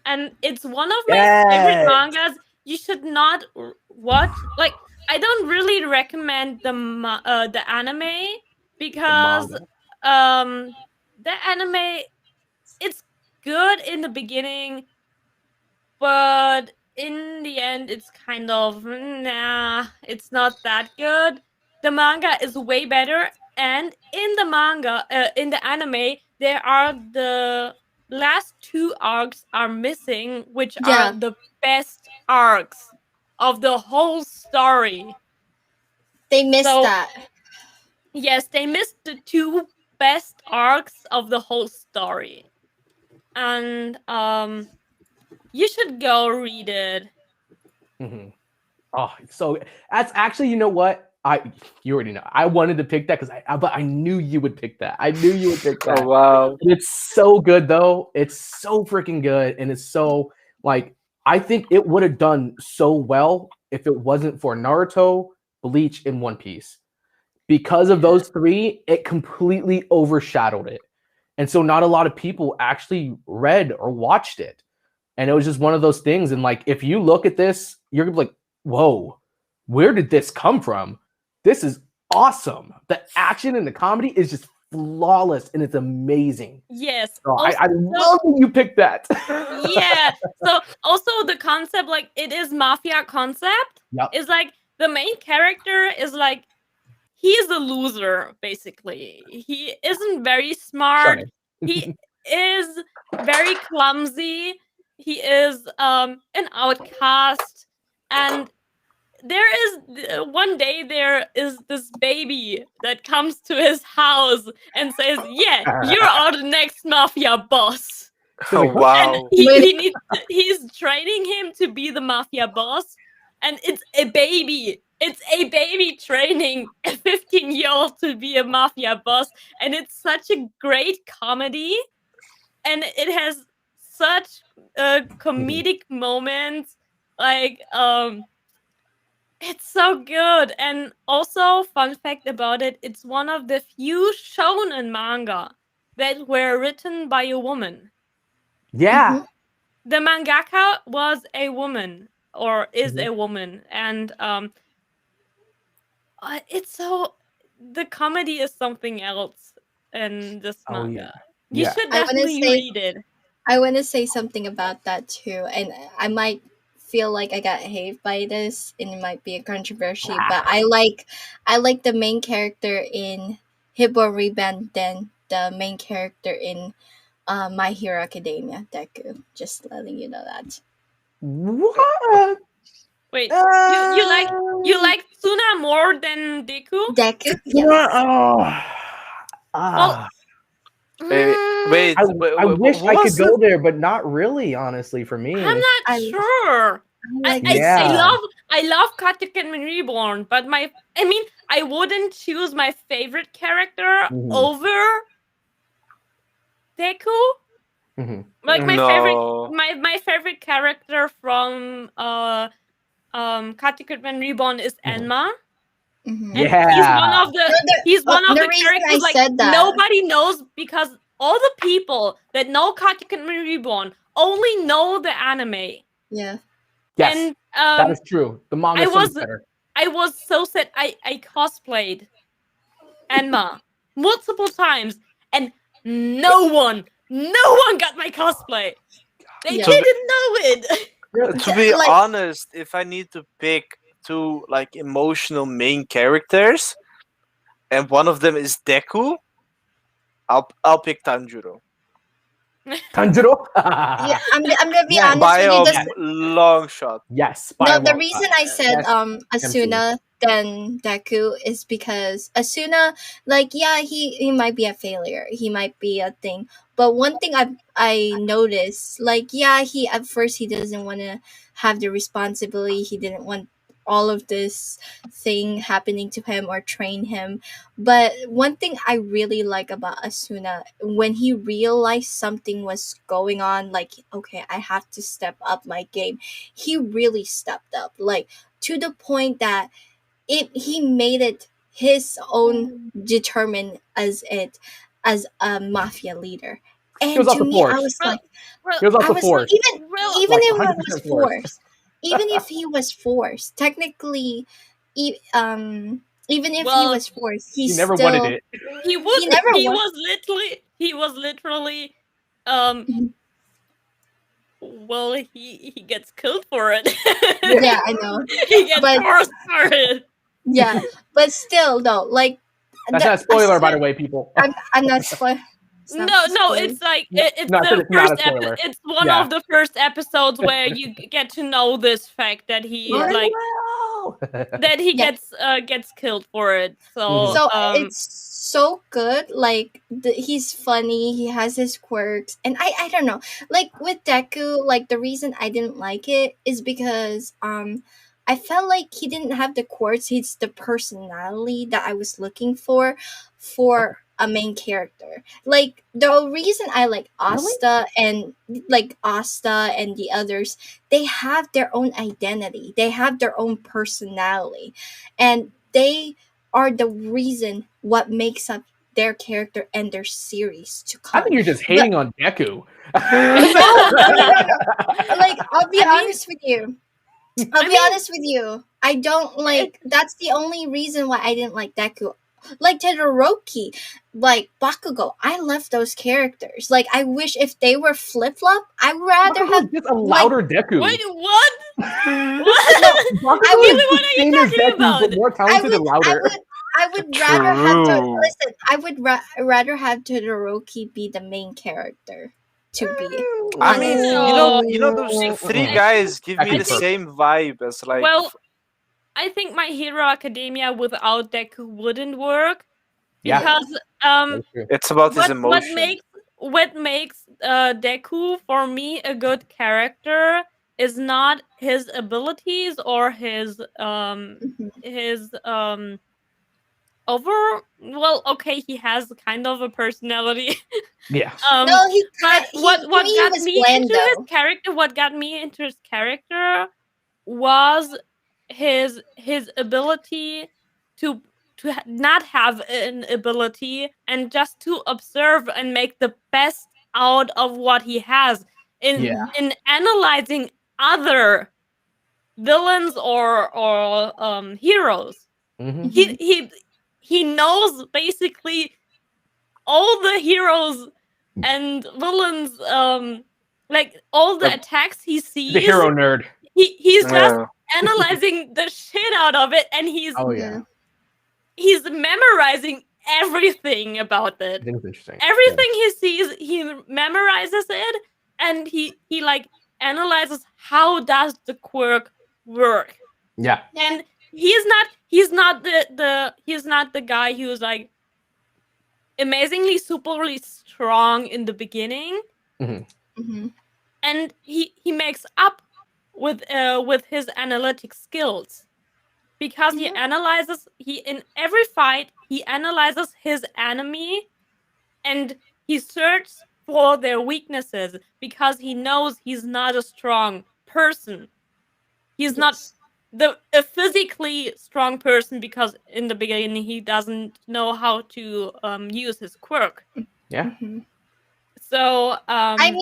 And it's one of my favorite Yeah. mangas. You should not watch. Like, I don't really recommend the anime The because manga. um the anime, it's good in the beginning, but in the end it's kind of nah, it's not that good. The manga is way better, and in the anime, there are the last two arcs are missing, which are Yeah, the best arcs of the whole story. they missed So that. yes, they missed the two best arcs of the whole story. And You should go read it. Mm-hmm. Oh, so that's actually, you know what? You already know. I wanted to pick that but I knew you would pick that. I knew you would pick that. Oh wow! And it's so good though. It's so freaking good, and it's so like I think it would have done so well if it wasn't for Naruto, Bleach, and One Piece. Because of those three, it completely overshadowed it, and so not a lot of people actually read or watched it. And it was just one of those things. And like, if you look at this, you're gonna be like, whoa, where did this come from? This is awesome. The action and the comedy is just flawless and it's amazing. Yes. So I love that you picked that. Yeah. So also the concept, like it is mafia concept. Yep. Is like the main character is like he's a loser, basically. He isn't very smart. Sorry. He is very clumsy. He is an outcast, and there is one day there is this baby that comes to his house and says, "Yeah, you're our next mafia boss." Oh wow! And he's training him to be the mafia boss, and it's a baby. It's a baby training a 15-year-old to be a mafia boss, and it's such a great comedy, and it has such comedic moments. Like it's so good. And also, fun fact about it, it's one of the few shonen manga that were written by a woman. Yeah. Mhm. The mangaka was a woman, or is a woman, and it's so the comedy is something else in this manga. You should definitely read it. I want to say something about that too, and I might feel like I got hate by this, and it might be a controversy. But I like the main character in Hibori Ben than the main character in My Hero Academia, Deku. Just letting you know that. What? Wait, you like Tsuna more than Deku? Deku, Yeah. yes. Wait. I wish I could go there, but not really, honestly, for me. I'm not sure. I love Katakuri Reborn, but I wouldn't choose my favorite character over Deku. Like my favorite character from Katakuri Reborn is Enma. Mhm. Yeah. He's one of the reason characters I like said that. nobody knows, because all the people that know Katakuri Reborn only know the anime. Yeah. Yes, And that is true. The manga is so much better. I was so sad. I cosplayed Enma multiple times, and no one got my cosplay. They didn't know it. To be honest, if I need to pick two like emotional main characters, and one of them is Deku, I'll pick Tanjiro. Tanjiro? Yeah, I'm gonna be honest By with a long shot. Yes. No, the reason I said Yes. Asuna than Deku is because Asuna, like, yeah, he might be a failure. He might be a thing. But one thing I noticed, like, yeah, he at first he doesn't want to have the responsibility. He didn't want all of this thing happening to him or train him. But one thing I really like about Asuna, when he realized something was going on, like, okay, I have to step up my game, he really stepped up, like, to the point that he made it his own determined as a mafia leader. And was to also me, forced. I was like, He was also forced. even Like, if it 100% was forced. forced, even if he was forced, technically, even if he was forced, he never wanted it. He was literally well, he gets killed for it. Yeah, I know. He gets forced for it. Yeah, but still, though, like, that's not a spoiler, by the way, people. I'm not spoiling. No, it's like it's the first episode. It's one of the first episodes where you get to know this fact that he no. that he gets killed for it. So So it's so good. Like he's funny. He has his quirks, and I don't know. Like with Deku, like the reason I didn't like it is because I felt like he didn't have the quirks. He's the personality that I was looking for a main character. Like the reason I like Asta and the others, they have their own identity. They have their own personality, and they are the reason what makes up their character and their series to come. I think you're just hating on Deku. No. Like I'll be honest with you. Honest with you. I don't like. That's the only reason why I didn't like Deku. Like Todoroki, like Bakugo. I love those characters. Like I wish if they were flip flop, I'd rather have just a louder Deku. wait, what? What? What are you talking about? But more talented and louder. I would rather have to listen. I would rather have Todoroki be the main character. To be, I mean, No. those three guys give me the same vibe as like. Well, I think My Hero Academia without Deku wouldn't work Yeah. because it's about his emotion. What makes Deku for me a good character is not his abilities or his well, okay, he has kind of a personality. Yeah. No, but what got was me bland, into though. his character, what got me into his character was his ability to not have an ability and just to observe and make the best out of what he has in analyzing other villains or heroes. Mm-hmm. He knows basically all the heroes and villains, like all the attacks he sees. The hero nerd. He's just analyzing the shit out of it, and he's memorizing everything about it. I think it's interesting. Everything he sees, he memorizes it, and he like analyzes how does the quirk work. Yeah. And he's not the guy who's like amazingly superly strong in the beginning. And he makes up with his analytic skills because he analyzes in every fight he analyzes his enemy and he searches for their weaknesses because he knows he's not a strong person. He's not a physically strong person because in the beginning he doesn't know how to use his quirk. Yeah. So I mean,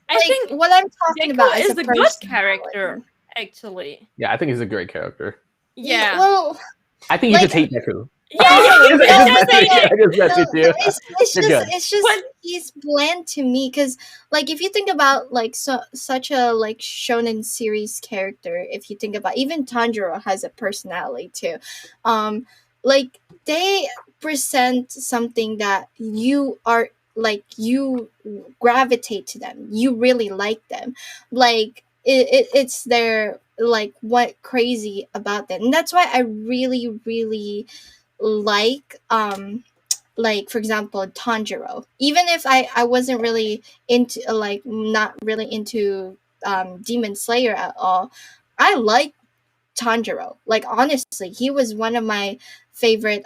I think what I'm talking Deku about is a a good character, actually. Yeah, I think he's a great character. Yeah. Well, I think you just hate Deku. It's just he's bland to me because like if you think about like such a like shonen series character, if you think about even Tanjiro has a personality too, like they present something that you are like you gravitate to them, you really like them, like it's their like what crazy about them, and that's why I really like for example Tanjiro, even if I wasn't really into like not really into Demon Slayer at all, I like Tanjiro. Like honestly, he was one of my favorite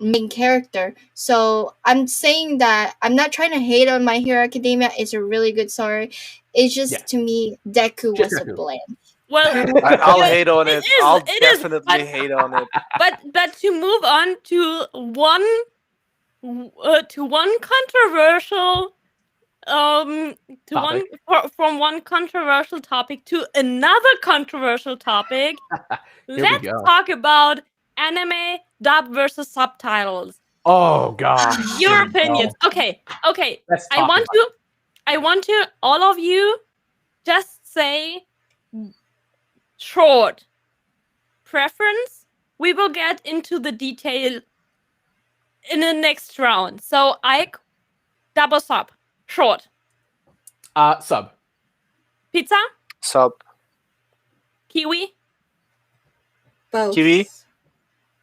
main character. So I'm saying that I'm not trying to hate on My Hero Academia. It's a really good story. It's just to me Deku was a bland. Well, I'll hate on it. I'll definitely hate on it. But to move on to one controversial from one controversial topic to another controversial topic. Let's talk about anime dub versus subtitles. Oh god. Your opinions. Okay. I want to all of you just say short preference. We will get into the detail in the next round. So Ike, double sub. Short. Sub. Pizza? Sub. Kiwi? Both. Kiwi?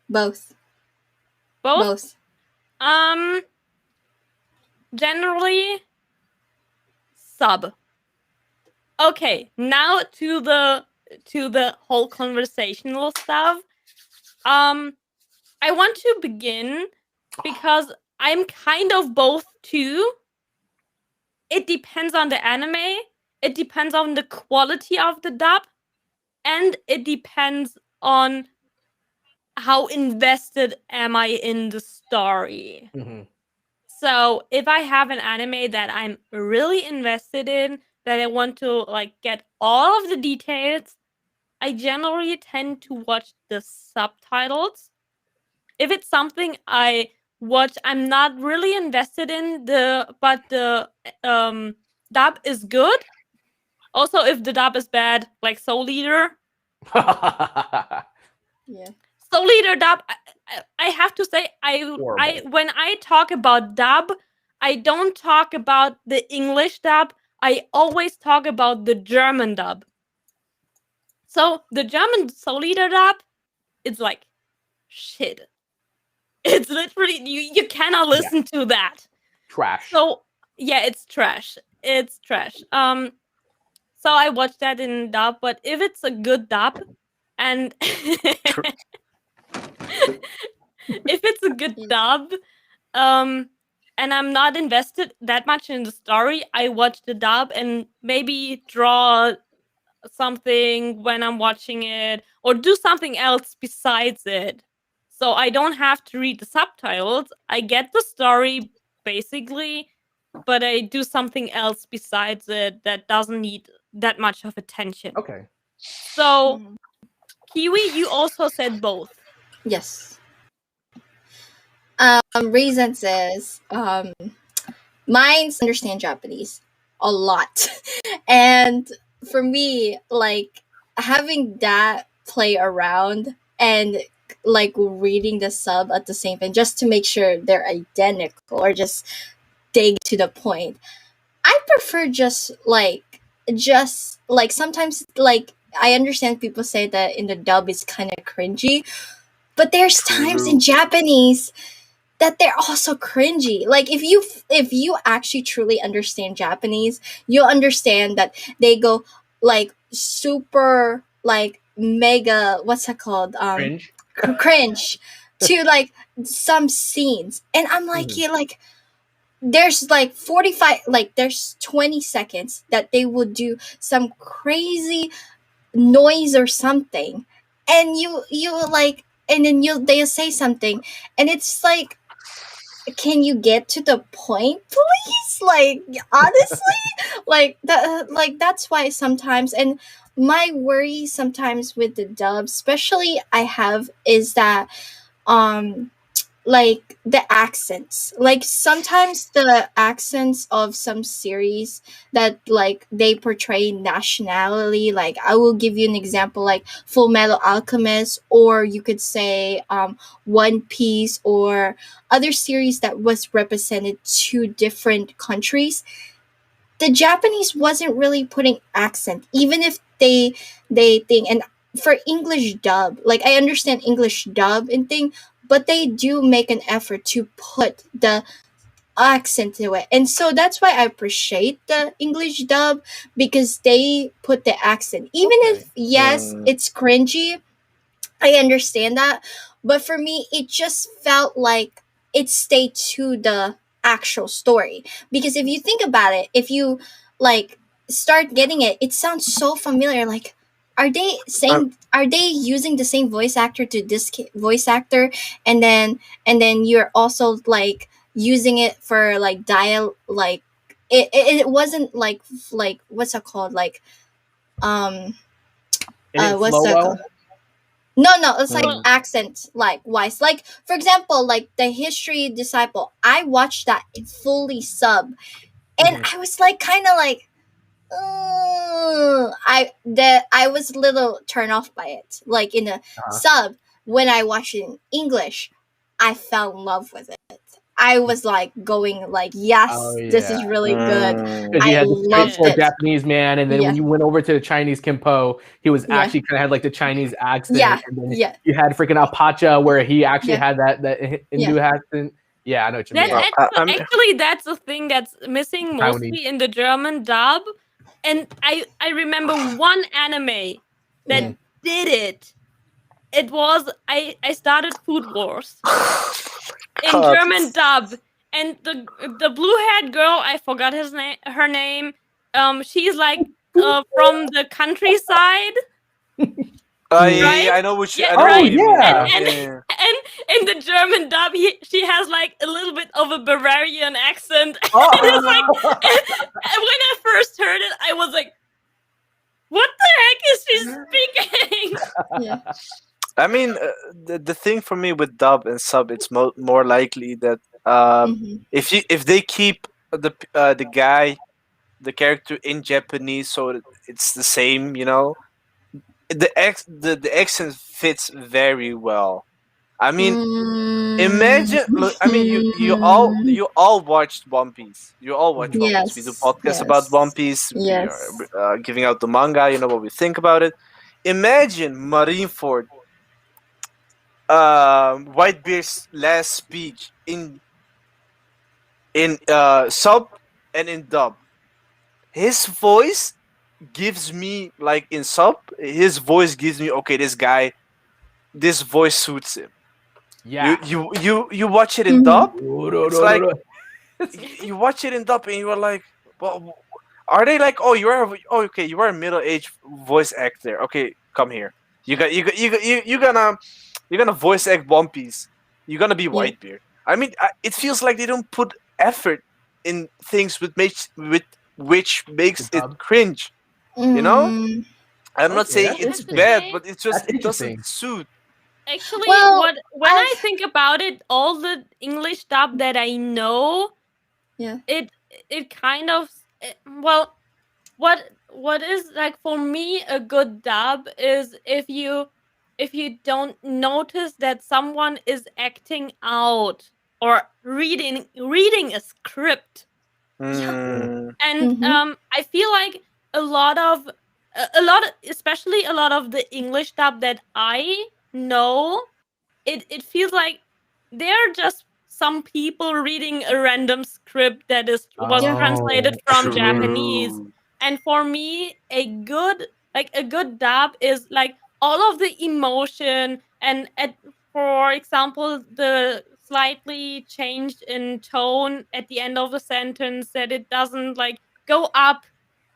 Both. Both? Generally sub. Okay, now to the whole conversational stuff. I want to begin because I'm kind of both too. It depends on the anime, it depends on the quality of the dub, and it depends on how invested am I in the story. Mhm. So if I have an anime that I'm really invested in, that I want to like get all of the details, I generally tend to watch the subtitles. If it's something I watch, I'm not really invested in but the dub is good. Also, if the dub is bad, like Soul Eater, Yeah. Soul Eater dub, I have to say, Horrible. when I talk about dub, I don't talk about the English dub. I always talk about the German dub. So the German Soul Eater dub, it's like shit. It's literally you cannot listen to that. Trash. So yeah, it's trash. It's trash. So I watched that in dub, but if it's a good dub, and if it's a good dub, and I'm not invested that much in the story, I watch the dub and maybe draw something when I'm watching it or do something else besides it. So I don't have to read the subtitles. I get the story basically, but I do something else besides it that doesn't need that much of attention. Okay. So, Kiwi, you also said both. Yes. Reasons is mine's understand Japanese a lot. And for me, like having that play around and like reading the sub at the same time just to make sure they're identical or just dig to the point. I prefer just like sometimes like I understand people say that in the dub it's kind of cringy, but there's times in Japanese that they're also cringy. Like if you actually truly understand Japanese, you'll understand that they go like super like mega what's that called Cringe. cringe to like some scenes, and I'm like Mhm. yeah like there's like 45 like there's 20 seconds that they would do some crazy noise or something, and you like and then they'll say something, and it's like can you get to the point please, like honestly, like that like that's why sometimes, and my worry sometimes with the dub especially I have is that um like the accents, like sometimes the accents of some series that like they portray nationality, like I will give you an example like Full Metal Alchemist, or you could say One Piece, or other series that was represented two different countries. The Japanese wasn't really putting accent, even if they think, and for English dub, like I understand English dub and thing, but they do make an effort to put the accent to it. And so that's why I appreciate the English dub, because they put the accent. Even if yes, it's cringy, I understand that. But for me, it just felt like it stayed to the actual story. Because if you think about it, if you like start getting it, it sounds so familiar. Like, are they using the same voice actor to this voice actor, and then you're also like using it for like dial like it wasn't like what's it called like um It didn't what's flow that called? well. No, it's like Well, accent like wise. Like for example, like the History Disciple. I watched that fully and Mhm. I was like kind of like I was a little turned off by it. Like in a Uh-huh. sub, when I watched it in English, I fell in love with it. I was like going like, yes, Oh, this is yeah. really good. Because you I had the loved straightforward it. Japanese man, and then when Yeah. you went over to the Chinese Kimpo, he was Yeah. actually kind of had like the Chinese accent. Yeah. And then Yeah. you had freaking Apacha, where he actually Yeah. had that Hindu accent. Yeah, I know what you mean. That's I'm actually that's the thing that's missing Taiwanese. mostly in the German dub. And I remember one anime that Yeah. did it. It was I started Food Wars in God. German dub, and the blue haired girl, I forgot her name. She's like from the countryside, right? I know which Yeah, I know Oh what right. you mean. And yeah. Yeah, and yeah, yeah. and in the German dub, she has like a little bit of a Bavarian accent. And it's like, and when I first heard it, I was like, "What the heck is she speaking?" Yeah. I mean, the thing for me with dub and sub, it's more likely that Mhm. if they keep the guy, the character in Japanese, so it's the same, the accent fits very well. I mean, imagine. Look, I mean, Mm. you all watched One Piece. You all watch One Piece. We do Yes. podcasts about One Yes. Piece. We are Yes. giving out the manga. You know what we think about it. Imagine Marineford, Whitebeard's last speech in sub and in dub. His voice gives me like in sub. His voice gives me okay. This guy, this voice suits him. Yeah. You watch it in Mhm. dub. It's like you watch it in dub and you are like, well, are they like, oh, okay, you are a middle-aged voice actor. Okay, come here. You're gonna voice act One Piece. You're gonna be Yeah. Whitebeard. I mean, it feels like they don't put effort in things which makes it dub. cringe. You know, Mm. I'm not Okay, saying that's I have it's to interesting. bad, say, but That's it doesn't interesting. suit. actually, Well, what when I I've think about it, all the English dub that I know, yeah. it kind of well, what is like for me a good dub is if you don't notice that someone is acting out or reading a script. Yeah. Mm, And Mhm. I feel like a lot of especially a lot of the English dub that I know, it feels like they're just some people reading a random script that is was Yeah. translated Oh, from Japanese. true. And for me, a good dub is like all of the emotion and for example, the slightly changed in tone at the end of a sentence that it doesn't like go up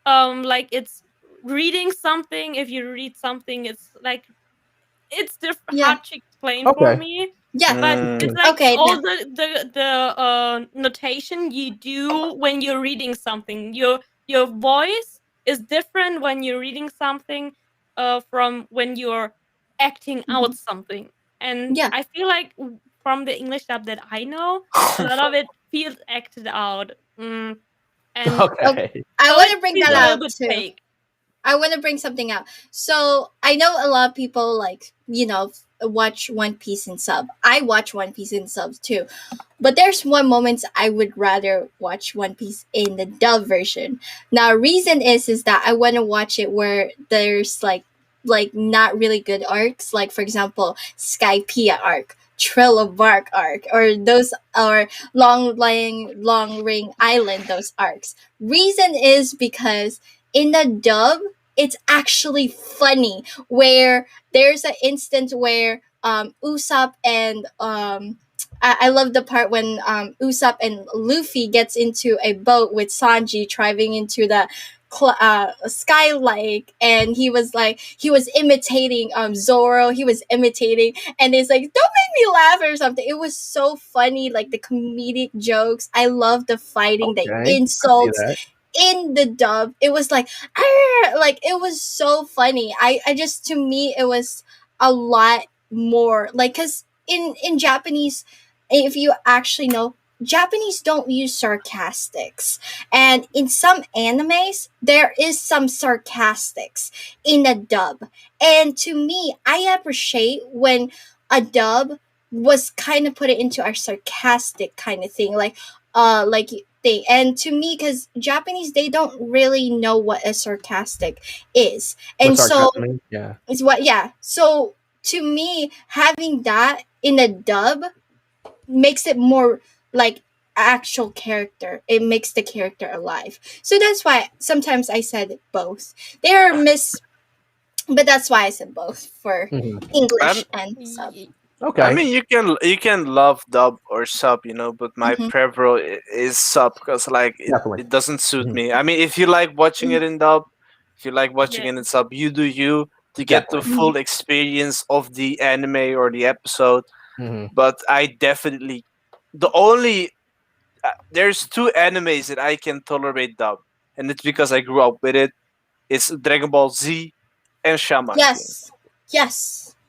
like it's reading something. If you read something, it's like it's Yeah. hard to explain for okay. me, Yeah. but it's Mm, like Okay. all the notation you do when you're reading something. Your voice is different when you're reading something from when you're acting out Mhm. something. And Yeah. I feel like from the English dub that I know, a lot of it feels acted out. And Oh, Okay. I so want it to bring feels that a little out bit too. fake. I want to bring something out. So I know a lot of people like watch One Piece in sub. I watch One Piece in subs too, but there's one moment I would rather watch One Piece in the dub version. Now, reason is that I want to watch it where there's like not really good arcs, like for example, Skypiea arc. Trail of Bark arc or those or long ring island those arcs. Reason is because in the dub it's actually funny where there's an instance where Usopp and I love the part when Usopp and Luffy gets into a boat with Sanji driving into the Sky Lake, and he was imitating Zoro. He was imitating, and it's like, don't make me laugh or something. It was so funny, like the comedic jokes. I love the fighting, the Okay. I see insults that. in the dub. It was like, "Arr!" Like it was so funny. I just, to me it was a lot more like, because in Japanese, if you actually know, Japanese don't use sarcastics, and in some animes there is some sarcastics in a dub, and to me I appreciate when a dub was kind of put it into our sarcastic kind of thing, like thing. And to me, because Japanese, they don't really know what a sarcastic is, What and so sarcasm means? Yeah. it's what, yeah. So to me, having that in a dub makes it more like actual character. It makes the character alive. So that's why sometimes I said both. They're but that's why I said both for English and sub. Okay. I mean, you can love dub or sub, but my preference is sub because like it doesn't suit me. I mean, if you like watching it in dub, if you like watching it in sub, you do you to get the full experience of the anime or the episode. But I definitely there's two animes that I can tolerate dub, and it's because I grew up with it. It's Dragon Ball Z and Shaman King. Yes.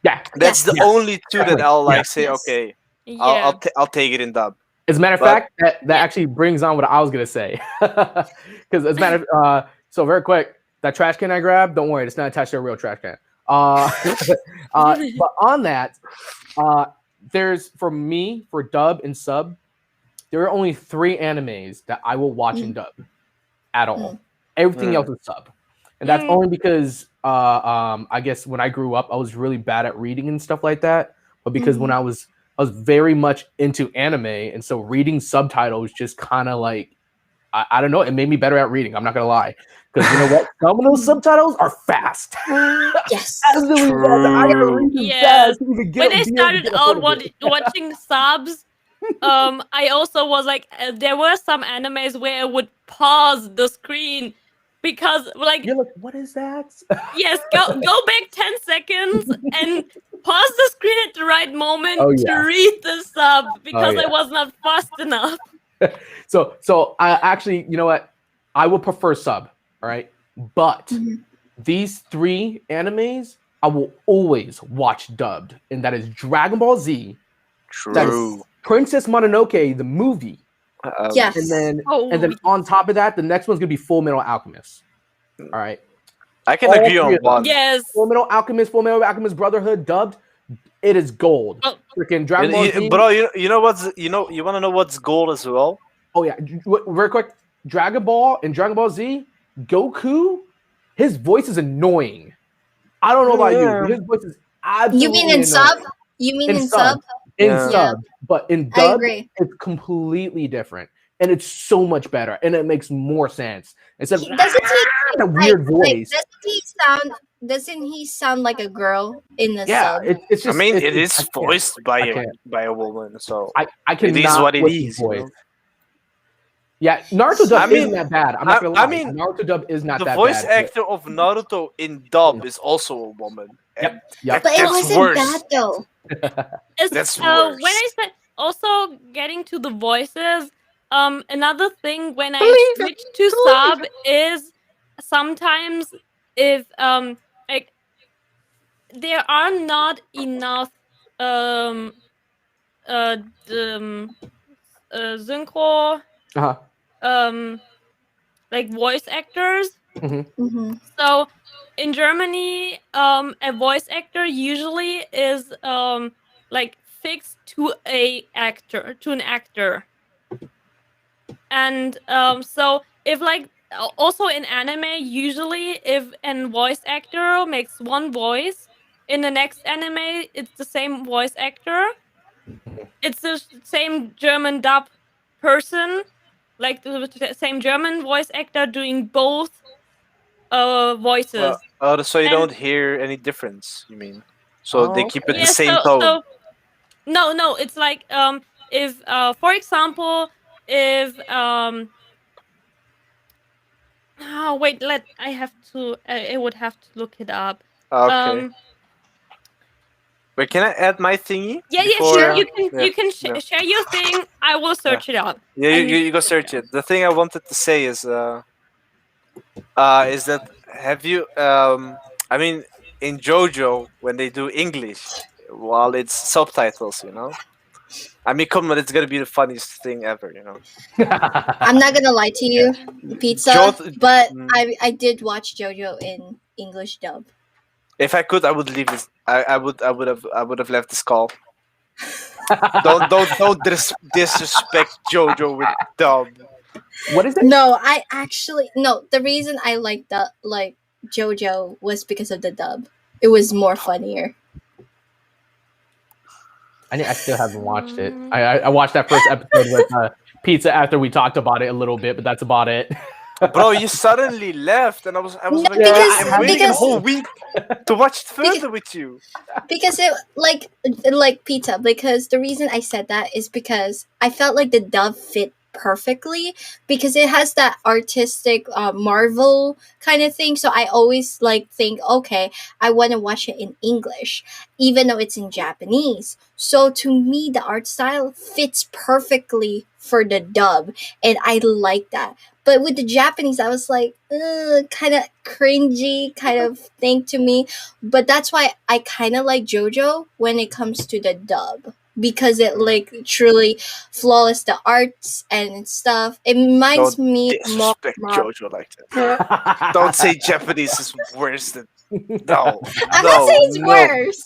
Yeah. That's the only two that I'll say, okay, I'll take it in dub. As a matter of fact, that actually brings on what I was gonna say. Because as a matter of so very quick, that trash can I grabbed, don't worry, it's not attached to a real trash can. But on that, there's for dub and sub, there are only 3 animes that I will watch in dub at all. Everything else is sub. And that's only because I guess when I grew up, I was really bad at reading and stuff like that. But because when I was very much into anime, and so reading subtitles just kind of like I don't know, it made me better at reading. I'm not gonna lie, because you know what, some of those subtitles are fast. Yes, absolutely fast. I gotta read them fast. When I started out watching subs, I also was like, there were some animes where I would pause the screen. Because you're like, what is that? Yes, go back 10 seconds and pause the screen at the right moment to read the sub because I was not fast enough. So I actually, you know what? I would prefer sub, all right? But these 3 animes I will always watch dubbed, and that is Dragon Ball Z. True. That is Princess Mononoke, the movie. Yes. And then on top of that, the next one's gonna be Full Metal Alchemist. All right. I can agree on one. Yes. Full Metal Alchemist Brotherhood dubbed. It is gold. Freaking Dragon Ball Z. Bro, you know what's you want to know what's gold as well? Oh yeah, very quick. Dragon Ball and Dragon Ball Z, Goku, his voice is annoying. I don't know about you, but his voice is absolutely You mean in annoying. sub? You mean in sub? In sub, but in dub, it's completely different, and it's so much better, and it makes more sense. Instead of a weird voice. Doesn't he sound like a girl in the sub? It's just. I mean, it is voiced by a woman, so I can. It is what it is. Yeah, Naruto dub isn't that bad. I'm not gonna lie. I mean, Naruto dub is not that bad. The voice actor of Naruto in dub is also a woman. Yep. But it wasn't bad though. That's worse. When I said also getting to the voices, another thing when I switch to sub is sometimes if like there are not enough synchro like voice actors. So in Germany, a voice actor usually is like fixed to an actor. And so if like also in anime, usually if a voice actor makes one voice, in the next anime it's the same voice actor. It's the same German dub person, like the same German voice actor doing both voices. So you don't hear any difference, you mean? So they keep it the same tone. So, no, it's like if for example, if wait, I would have to look it up. Okay. Wait, can I add my thingy? Yeah, sure. You can share your thing. I will search it up. Yeah, you go search it. The thing I wanted to say is that have you I mean in JoJo when they do English while it's subtitles, I mean, come on, it's gonna be the funniest thing ever, I'm not gonna lie to you, Pizza, but I did watch JoJo in English dub. If I could, I would leave this. I would have left this call. Don't disrespect JoJo with dub. What is it? No, I actually no. The reason I like JoJo was because of the dub. It was more funnier. I still haven't watched it. I watched that first episode with Pizza after we talked about it a little bit, but that's about it. Bro, you suddenly left, and I was No, like, I'm waiting a whole week to watch it further with you. Because it like pizza. Because the reason I said that is because I felt like the dub fit perfectly because it has that artistic Marvel kind of thing. So I always like think, okay, I want to watch it in English, even though it's in Japanese. So to me, the art style fits perfectly for the dub, and I like that. But with the Japanese, I was like, kind of cringy kind of thing to me. But that's why I kind of like JoJo when it comes to the dub because it like truly flawless the arts and stuff. It reminds Don't me more. disrespect JoJo like that. Don't say Japanese is worse than no. I'm not saying it's worse,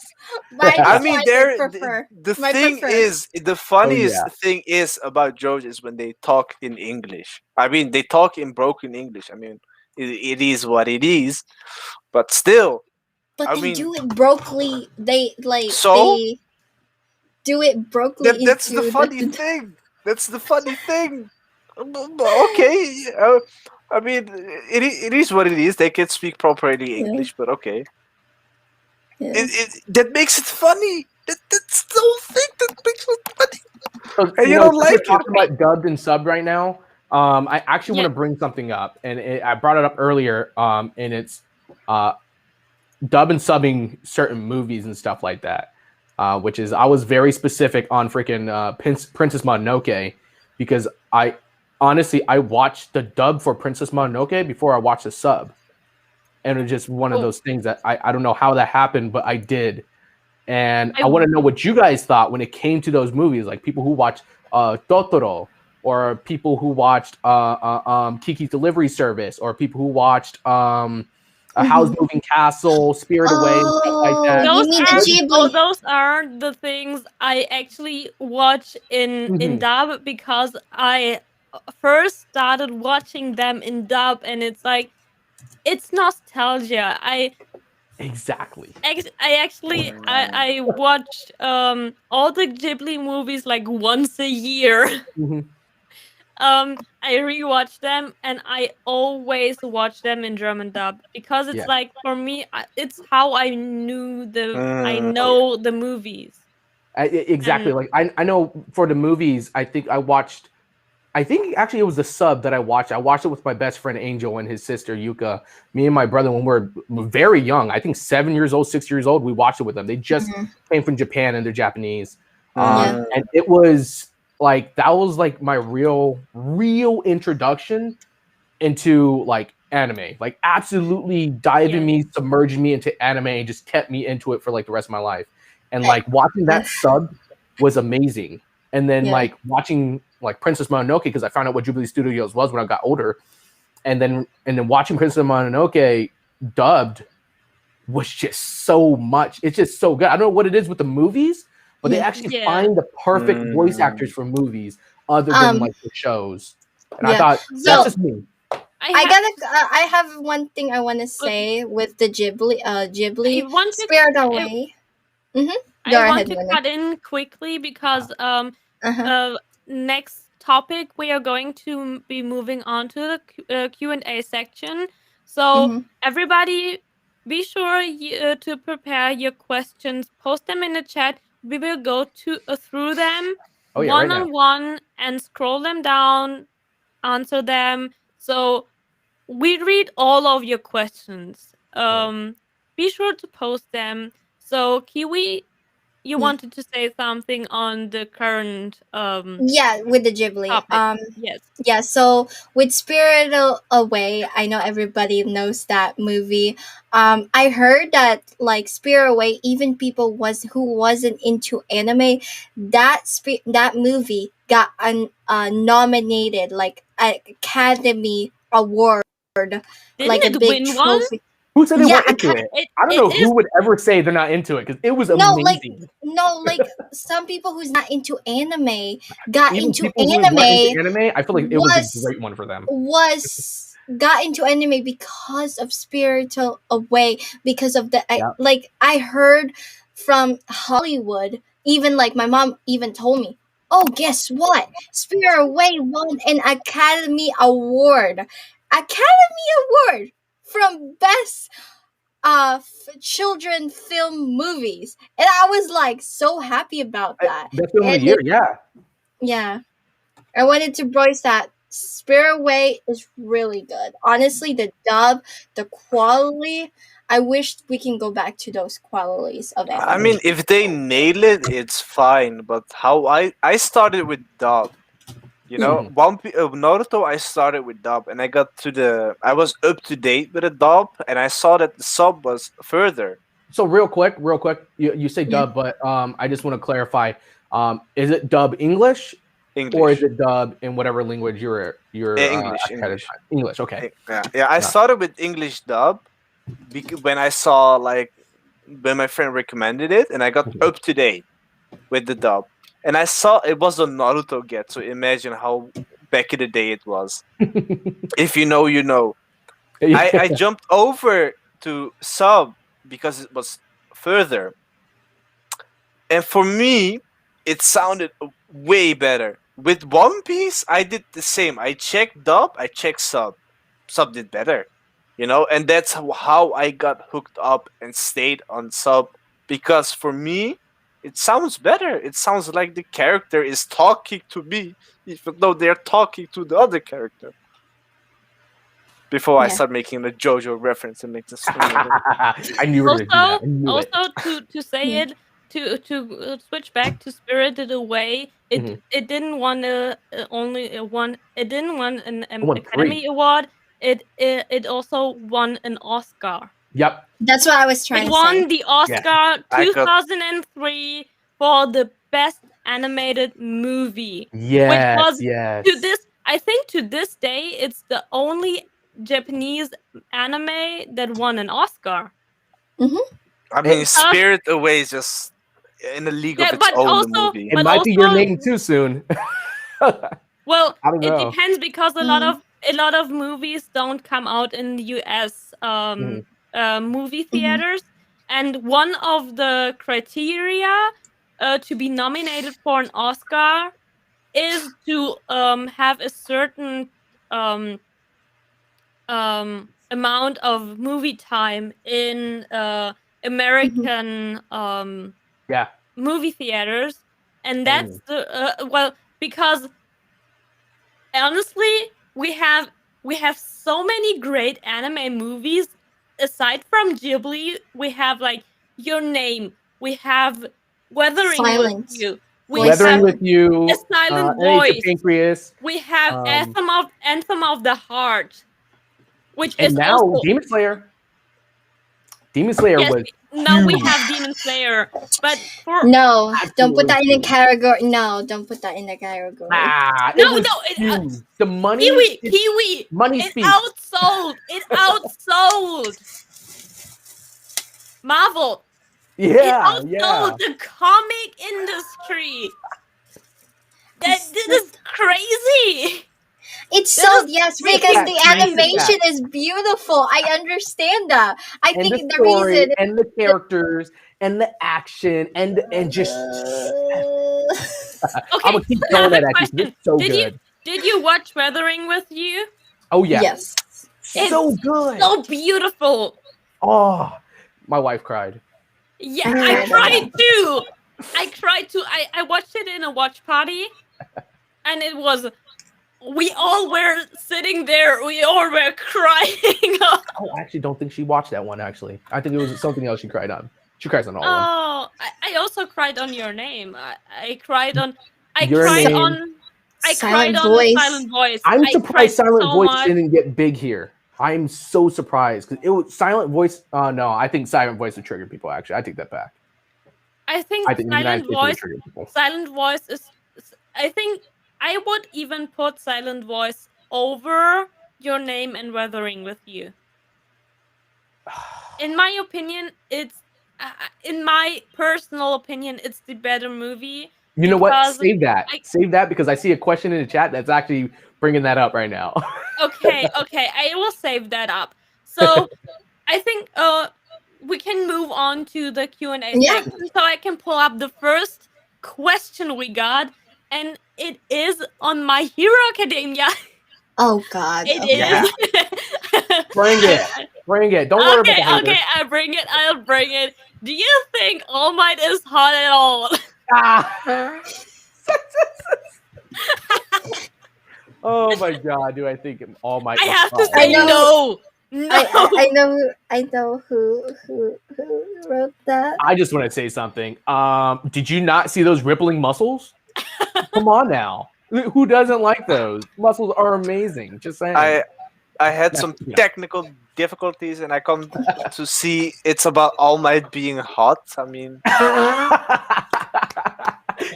but I I mean, prefer. the My thing prefer. is, the funniest thing is about JoJo is when they talk in English. I mean, they talk in broken English. I mean, it is what it is, but still, But I they mean, do it brokely. They so they do it brokely that's the into funny the thing. That's the funny thing. Okay, I mean, it is what it is. They can speak properly yeah, English, but okay. yeah. That makes it funny. That's the whole thing that makes it funny. So, And you since don't we're like it. talking about dubbed and sub right now, I actually want Yeah. to bring something up, and I brought it up earlier, and it's dub and subbing certain movies and stuff like that, which is I was very specific on freaking Princess Mononoke because I honestly I watched the dub for Princess Mononoke before I watched the sub, and it was just one of those things that I don't know how that happened, but I did. And I want to know what you guys thought when it came to those movies, like people who watched Totoro, or people who watched Kiki's Delivery Service, or people who watched A Howl's Moving Castle, Spirit Away, and stuff like that. You mean the Ghibli? Those are the things I actually watch in dub because I first started watching them in dub, and it's like it's nostalgia. Exactly. I watch all the Ghibli movies like once a year. I rewatch them and I always watch them in German dub because it's like for me it's how I know the movies. Exactly. Like I know for the movies, I think actually it was the sub that I watched. I watched it with my best friend Angel and his sister Yuka. Me and my brother when we were very young, I think 7 years old, 6 years old, we watched it with them. They just came from Japan and they're Japanese. And it was like that was like my real introduction into like anime. Like absolutely diving me, submerging me into anime and just kept me into it for like the rest of my life. And like watching that sub was amazing. And then like watching like Princess Mononoke because I found out what Jubilee Studios was when I got older, and then watching Princess Mononoke dubbed was just so much. It's just so good. I don't know what it is with the movies, but they actually find the perfect voice actors for movies other than like the shows. And I thought that's just me. I have one thing I want to say with the Ghibli Spirit Away. I want to cut in quickly because next topic we are going to be moving on to the Q&A section. So everybody be sure to prepare your questions, post them in the chat. We will go through them one on one and scroll them down, answer them. So we read all of your questions. Be sure to post them. So Kiwi, you wanted to say something on the current with the Ghibli topic. So with Spirit Away, I know everybody knows that movie. I heard that like Spirit Away, even people who wasn't into anime, that movie got nominated like an Academy Award. Didn't it win one? Who said they Yeah, weren't into it? I don't it know is. who would ever say they're not into it because it was no, like amazing. some people who's not into anime got Even into people who weren't into anime anime, I feel like it was a was great one for them. got into anime because of Spirited Away, because of the Yeah. like I heard from Hollywood, even like my mom even told me, oh, guess what, Spirited Away won an Academy Award from best children film movies, and I was like so happy about that. Best film of the And year, yeah. yeah, I wanted to voice that. Spirit Way is really good. Honestly, the dub, the quality, I wish we can go back to those qualities of anime. I mean, if they nail it, it's fine. But how I started with dub. You know, Naruto. I started with dub, and I was up to date with the dub, and I saw that the sub was further. So real quick, you say Yeah. dub, but I just want to clarify. Is it dub English, English. or is it dub in whatever language you're English. English, okay. Yeah. I started with English dub when I saw when my friend recommended it, and I got up to date with the dub. And I saw it was a Naruto get, so imagine how back in the day it was. If you know, you know. I jumped over to sub because it was further. And for me, it sounded way better. With One Piece, I did the same. I checked dub, I checked sub. Sub did better. You know, and that's how I got hooked up and stayed on sub. Because for me, it sounds better. It sounds like the character is talking to me, even though they're talking to the other character. Before I start making the JoJo reference and make the screen. I knew you were going to do that. I knew it. Also, to say it, to switch back to Spirited Away, it didn't won it didn't won an Academy Award. It also won an Oscar. Yep. That's what I was trying to say. It won the Oscar 2003 for the best animated movie. Yes, which was yes. I think to this day it's the only Japanese anime that won an Oscar. I mean, Spirit Away is just in a league of its own. Also, the movie. It might be your name too soon. Well, I don't know. It depends because a lot of movies don't come out in the US movie theaters, and one of the criteria to be nominated for an Oscar is to have a certain amount of movie time in American movie theaters, and that's the because honestly we have so many great anime movies. Aside from Ghibli, we have like Your Name, we have Weathering with You, Weathering with You, A Silent Voice, Pancreas. we have Anthem of the Heart, which and is now also Demon Slayer. Demon Slayer was now we have Demon Slayer, but no, don't put that in the category. No, don't put that in the category. The money, Kiwi, money it speaks. It outsold Marvel. Yeah, it outsold the comic industry. This is crazy. It's so yes, because the animation is beautiful. I understand that. I think the story reason and the characters and the action and just okay, I'm gonna keep going at you. It's so good. Did you watch Weathering with You? Oh yeah. Yes. It's so good. So beautiful. Oh, my wife cried. Yeah, I cried too. I watched it in a watch party, and it was. We all were sitting there. We all were crying. I actually don't think she watched that one. Actually, I think it was something else she cried on. She cries on all of them. Oh, I also cried on Your Name. I cried on. I cried on Silent Voice. I'm surprised Silent Voice didn't get big here. I'm so surprised because it was Silent Voice. No, I think Silent Voice would trigger people. Actually, I take that back. I think Silent Voice is. I think I would even put Silent Voice over Your Name and Weathering with You. in my opinion, it's in my personal opinion, it's the better movie. You know what? Because Save that. Save that because I see a question in the chat that's actually bringing that up right now. okay, I will save that up. So I think we can move on to the Q&A Yeah. section, so I can pull up the first question we got, and it is on My Hero Academia. Oh God. It Okay. is. Bring it. Bring it. Don't worry about the haters. Okay, I'll bring it. Do you think All Might is hot at all? Ah. Oh my god, do I think All Might I is have to hot. say I know. no. No. I know who wrote that. I just want to say something. Did you not see those rippling muscles? Come on now. Who doesn't like those? Muscles are amazing. Just saying. I had some technical difficulties, and I come to see it's about All Might being hot. I mean,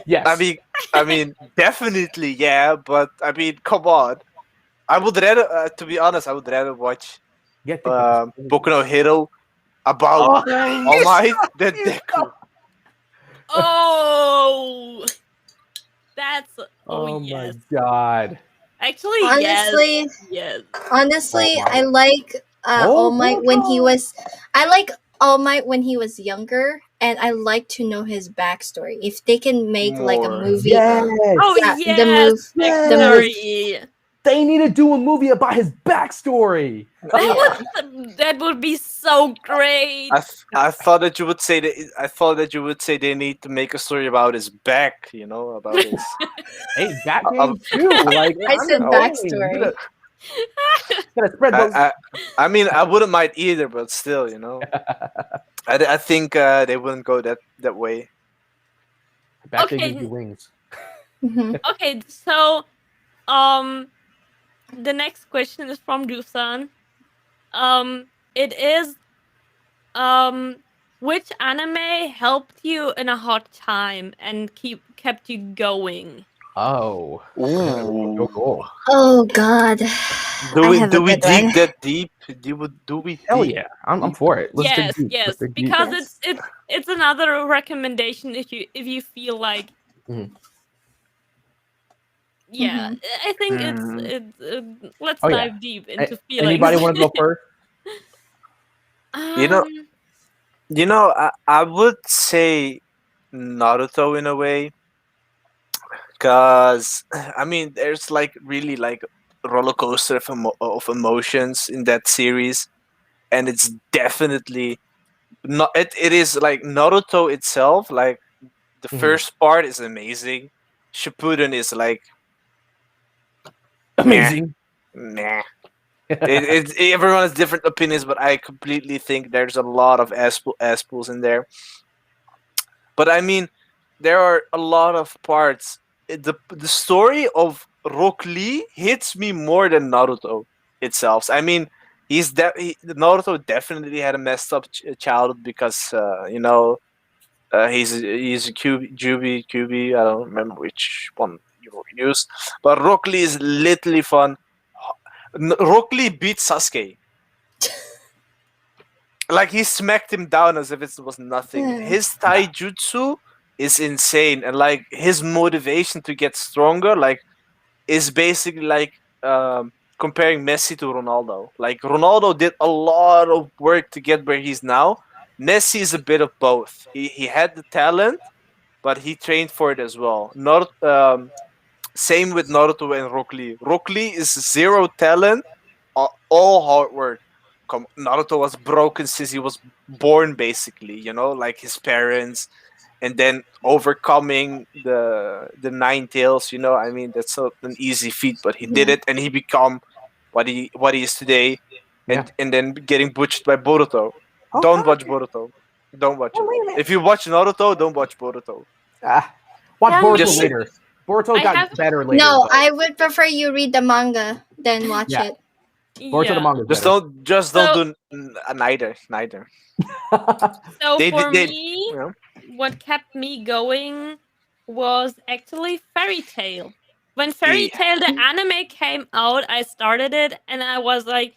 yes. I mean, definitely, yeah. But I mean, come on. I would rather, to be honest, I would rather watch Boku no Hero about All Might than Deku. Oh, that's Oh yes. my god. Actually, Honestly, yes. honestly, All Might. I like All Might Boruto. when he was. I like All Might when he was younger, and I like to know his backstory. If they can make like a More. movie, Yes. Oh yeah, yes, the backstory. They need to do a movie about his backstory. That would be so great. I thought that you would say they need to make a story about his back. You know, about his. Hey, Batman too. Like I said I'm backstory. Gotta spread those. I mean, I wouldn't mind either, but still, you know, I think they wouldn't go that way. Batman Okay. gives you wings. Mhm. Okay, so the next question is from Dusan. It is which anime helped you in a hard time and kept you going? Oh. Ooh. Oh God. Do I we have a good dig one. that deep? Do we? Hell dig? yeah. I'm for it. Let's dig deep. Yes, Let's dig deep. because Yes. it's another recommendation if you feel like Mhm. yeah, Mhm. I think Hmm. let's Oh, yeah. dive deep into feelings. Anybody want to go first? You know, I would say Naruto in a way, because I mean, there's like really like roller coaster of emotions in that series, and it's definitely not. It is like Naruto itself. Like the Mhm. first part is amazing. Shippuden is like Amazing. meh. Everyone has different opinions, but I completely think there's a lot of ass pulls in there. But I mean, there are a lot of parts. The story of Rock Lee hits me more than Naruto itself. I mean, Naruto definitely had a messed up childhood because he's a QB. I don't remember which one you used, but Rock Lee is literally fun. Rock Lee beat Sasuke. Like he smacked him down as if it was nothing. Yeah. His taijutsu is insane, and like his motivation to get stronger, like, is basically like comparing Messi to Ronaldo. Like Ronaldo did a lot of work to get where he's now. Messi is a bit of both. He had the talent, but he trained for it as well. Not same with Naruto and Rock Lee. Rock Lee is zero talent, all hard work. Naruto was broken since he was born, basically. You know, like his parents, and then overcoming the nine tails. You know, I mean, that's not an easy feat, but he did Yeah. it, and he become what he is today, and then getting butchered by Boruto. Don't watch Boruto. Don't watch it. If you watch Naruto, don't watch Boruto. Watch For Boruto Just me, later. Boruto I got have- better later. No, but I would prefer you read the manga than watch Yeah. it. Boruto the yeah. manga. just So- don't do neither. So They- for they- me, you know? what kept me going was actually Fairy Tail. When Fairy Yeah. Tail the anime came out, I started it and I was like,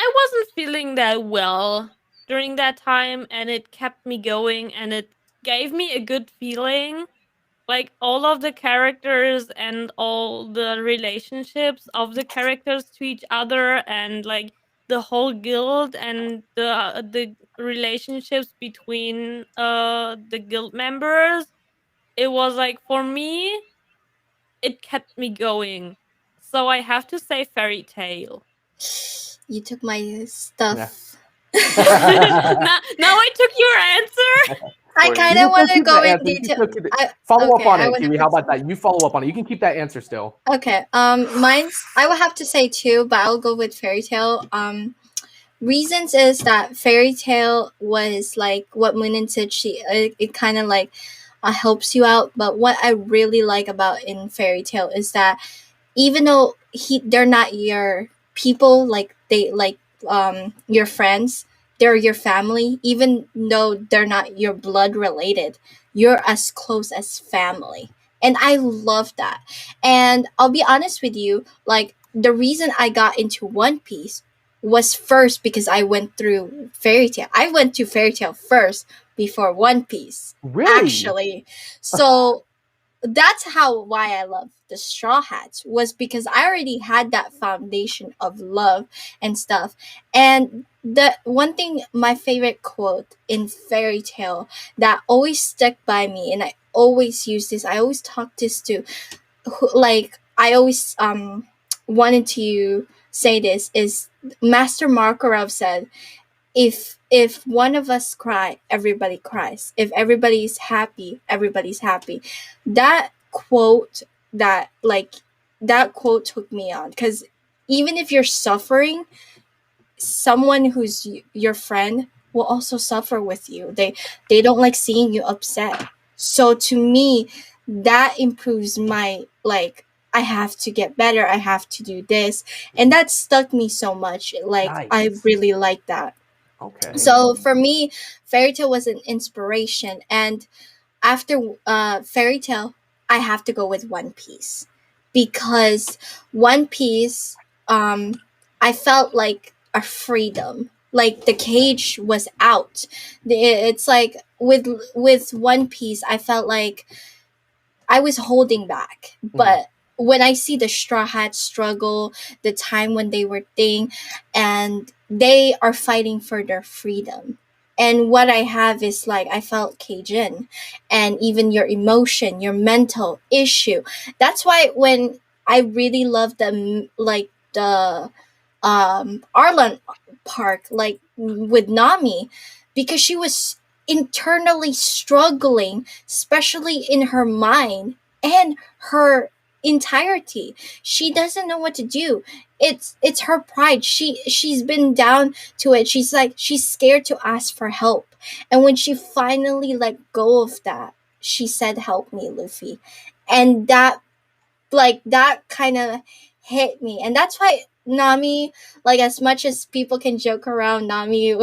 I wasn't feeling that well during that time, and it kept me going, and it gave me a good feeling. Like all of the characters and all the relationships of the characters to each other, and like the whole guild and the relationships between the guild members. It was like, for me, it kept me going. So I have to say Fairy Tale. You took my Yeah. stuff. Now I took your answer. I For kind You you. of can still want to keep go that in answer. You can detail. still keep it. I, Follow up okay, on I it, would have Kiwi. to How about say. that? You follow up on it. You can keep that answer still. Okay, mine's I would have to say two, but I'll go with Fairy Tale. Reasons is that Fairy Tale was like what Muninn said. It kind of like helps you out. But what I really like about in Fairy Tale is that even though they're not your people, like they like your friends, they're your family. Even though they're not your blood related, you're as close as family, and I love that. And I'll be honest with you, like the reason I got into One Piece was first because I went through Fairy Tale. I went to Fairy Tale first before One Piece, Really? actually. So that's how why I love the Straw Hats, was because I already had that foundation of love and stuff. And the one thing, my favorite quote in Fairy Tale that always stuck by me, and I always use this. I always talk this to, like I always wanted to say this is Master Markarov said, if one of us cry, everybody cries. If everybody's happy, everybody's happy. That quote, that quote took me on, because even if you're suffering, someone who's your friend will also suffer with you. They don't like seeing you upset. So to me, that improves my, like, I have to get better, I have to do this, and that stuck me so much. Like I Nice. really like that. Okay. So for me, Fairy Tale was an inspiration, and after Fairy Tale, I have to go with One Piece, because One Piece, I felt like a freedom. Like the cage was out. It's like with One Piece, I felt like I was holding back, but when I see the Straw Hats struggle, the time when they were thing, and they are fighting for their freedom. And what I have is like I felt Cajun, and even your emotion, your mental issue. That's why when I really love the like the Arlon Park, like with Nami, because she was internally struggling, especially in her mind and her entirety. She doesn't know what to do. It's her pride. She's been down to it. She's like she's scared to ask for help. And when she finally let go of that, she said, "Help me, Luffy." And that, like, that kind of hit me. And that's why Nami, like, as much as people can joke around Nami,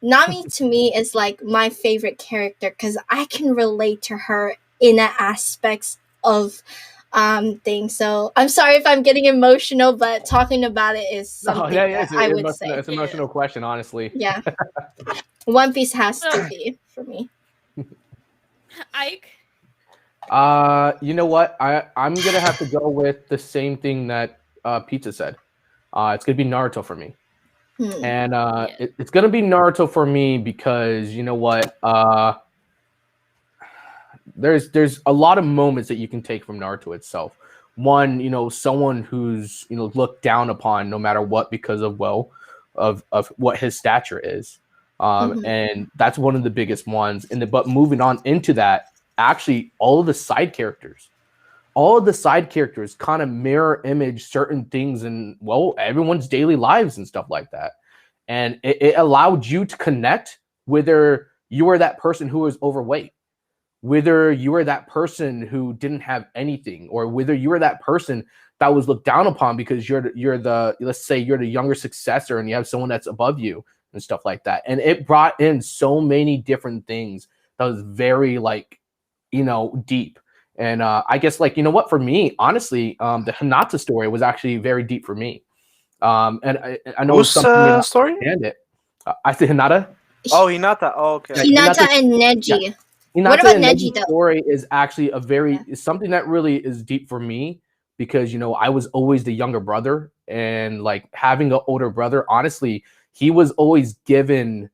Nami to me is like my favorite character, because I can relate to her in aspects of things. So I'm sorry if I'm getting emotional, but talking about it is No, something yeah, that it's an I would emotional, say. it's an emotional question, honestly. Yeah. One Piece has to So, be for me. Ike. You know what? I'm gonna have to go with the same thing that Pizza said. It's gonna be Naruto for me, Hmm. and Yeah. it's gonna be Naruto for me because you know what? There's a lot of moments that you can take from Naruto itself. One, someone who's looked down upon no matter what because of of what his stature is, Mhm. and that's one of the biggest ones. But moving on into that, actually, all of the side characters kind of mirror image certain things in everyone's daily lives and stuff like that, and it allowed you to connect whether you were that person who was overweight, whether you were that person who didn't have anything, or whether you were that person that was looked down upon because you're the let's say you're the younger successor and you have someone that's above you and stuff like that. And it brought in so many different things that was very deep. And I guess what, for me, honestly, the Hinata story was actually very deep for me. And I know Whose something may not story? understand it. I said Hinata. Oh, Hinata. Oh, okay. Hinata and Neji. What Hinata about and Neji Neji's though? story is actually is something that really is deep for me because I was always the younger brother, and like having an older brother, honestly, he was always given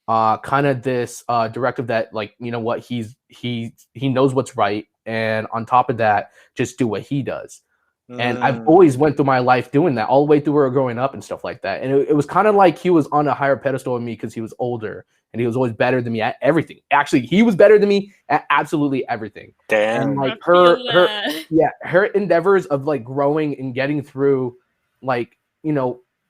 kind of this directive that, like, what, he knows what's right, and on top of that, just do what he does. And I've always went through my life doing that, all the way through where growing up and stuff like that. And it was kind of like he was on a higher pedestal than me because he was older and he was always better than me at everything. Actually, he was better than me at absolutely everything. Damn. And like I feel her endeavors of like growing and getting through, like,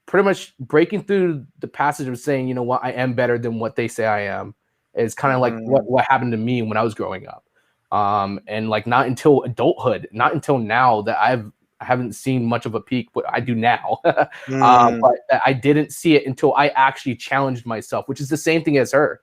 pretty much breaking through the passage of saying, you know what, I am better than what they say I am, is kind of like what happened to me when I was growing up. And like not until adulthood, not until now that I haven't seen much of a peak, but I do now. But I didn't see it until I actually challenged myself, which is the same thing as her.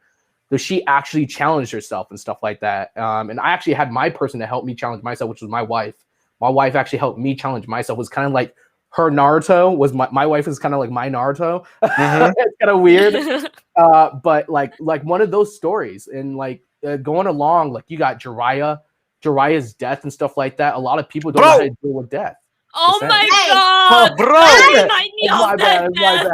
So she actually challenged herself and stuff like that. And I actually had my person to help me challenge myself, which was my wife. My wife actually helped me challenge myself. It was kind of like her Naruto was my wife is kind of like my Naruto. It's kind of weird. But like one of those stories, and like going along, like you got Jiraiya's death and stuff like that. A lot of people don't know how to deal with death. Oh Just my Hey. god! Oh, bro! Don't remind me My of bad, that, my death.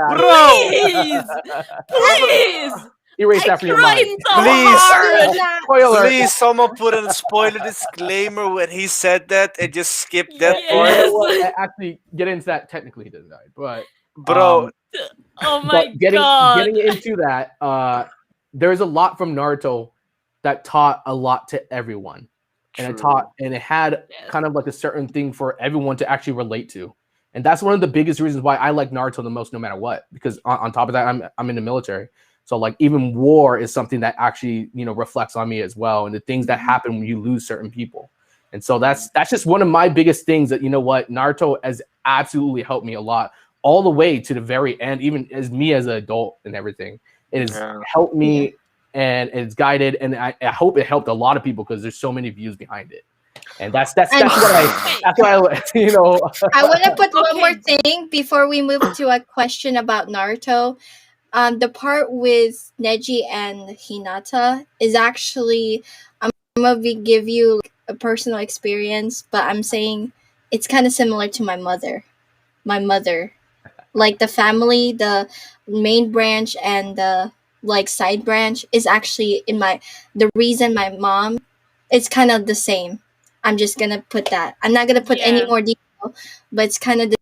bad. Please! Erase I that from your mind. cried so Please. hard! Spoiler. Please, someone put a spoiler disclaimer when he said that and just skip that You know part. what? Actually, get into that. Technically, he didn't die, but Bro, Oh but my god! getting into that, there's a lot from Naruto that taught a lot to everyone, and it had kind of like a certain thing for everyone to actually relate to, and that's one of the biggest reasons why I like Naruto the most, no matter what. Because on top of that, I'm in the military, so like even war is something that actually reflects on me as well, and the things that happen when you lose certain people. And so that's just one of my biggest things that Naruto has absolutely helped me a lot, all the way to the very end, even as me as an adult and everything. It has helped me, and it's guided, and I hope it helped a lot of people because there's so many views behind it. And that's what I I want to put one more thing before we move to a question about Naruto. The part with Neji and Hinata is actually, I'm gonna give you a personal experience, but I'm saying it's kind of similar to my mother. Like the family, the main branch and the like side branch is actually the reason my mom, it's kind of the same. I'm just gonna put that. I'm not gonna put any more detail, but it's kind of the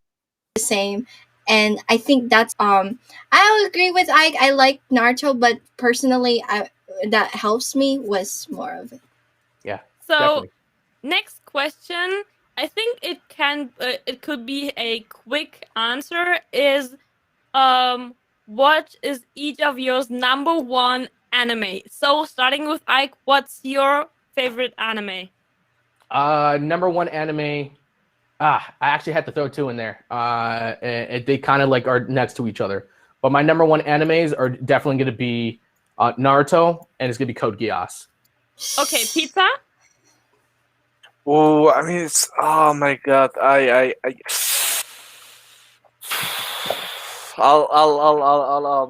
same. And I think that's I agree with Ike. I like Naruto, but personally, that helps me was more of it. Yeah. So definitely. next question, I think it could be a quick answer. Is what is each of yours number one anime? So starting with Ike, what's your favorite anime? Number one anime. I actually had to throw two in there. They kind of like are next to each other. But my number one animes are definitely going to be Naruto, and it's going to be Code Geass. Okay, Pizza. oh, I mean, oh my god, oh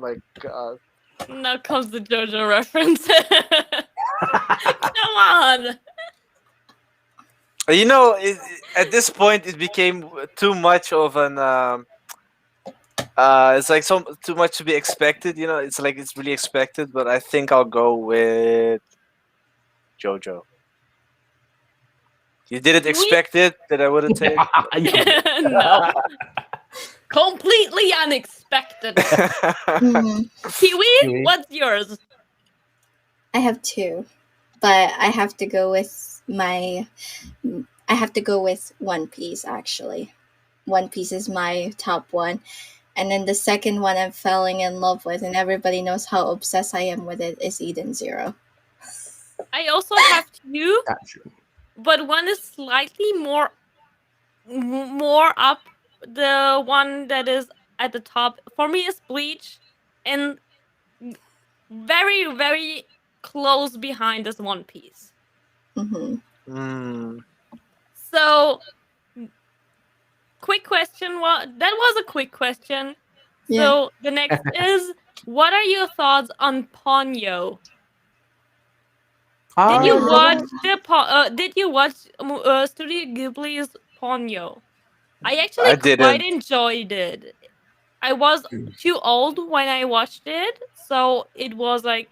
my god. Now comes the JoJo reference. Come on. At this point, it became too much of an. It's like too much to be expected. It's like it's really expected, but I think I'll go with JoJo. You didn't expect it that I wouldn't take. No. Completely unexpected. Kiwi, what's yours? I have two, but I have to go with One Piece, actually. One Piece is my top one. And then the second one I'm falling in love with, and everybody knows how obsessed I am with it, is Eden Zero. I also have two, but one is slightly more up. The one that is at the top for me is Bleach, and very, very close behind is One Piece. Mm-hmm. So, quick question. Well, that was a quick question. Yeah. So the next is, what are your thoughts on Ponyo? Did you watch Um, Did you watch Studio Ghibli's Ponyo? I I actually quite didn't. enjoyed it. I was too old when I watched it, so it was like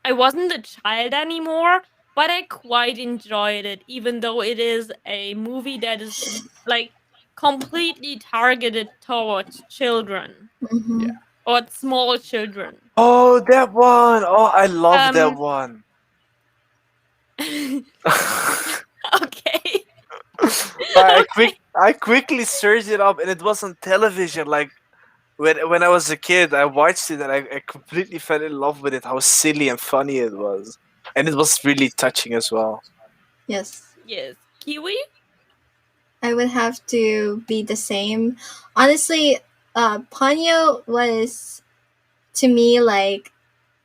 I wasn't a child anymore, but I quite enjoyed it, even though it is a movie that is like completely targeted towards children mhm. or small children. Oh, that one. Oh, I love that Um, one. okay. I quickly searched it up, and it was on television. Like when I was a kid, I watched it, and I completely fell in love with it. How silly and funny it was, and it was really touching as well. Yes. Yes. Kiwi? I would have to be the same. Honestly, Ponyo was to me like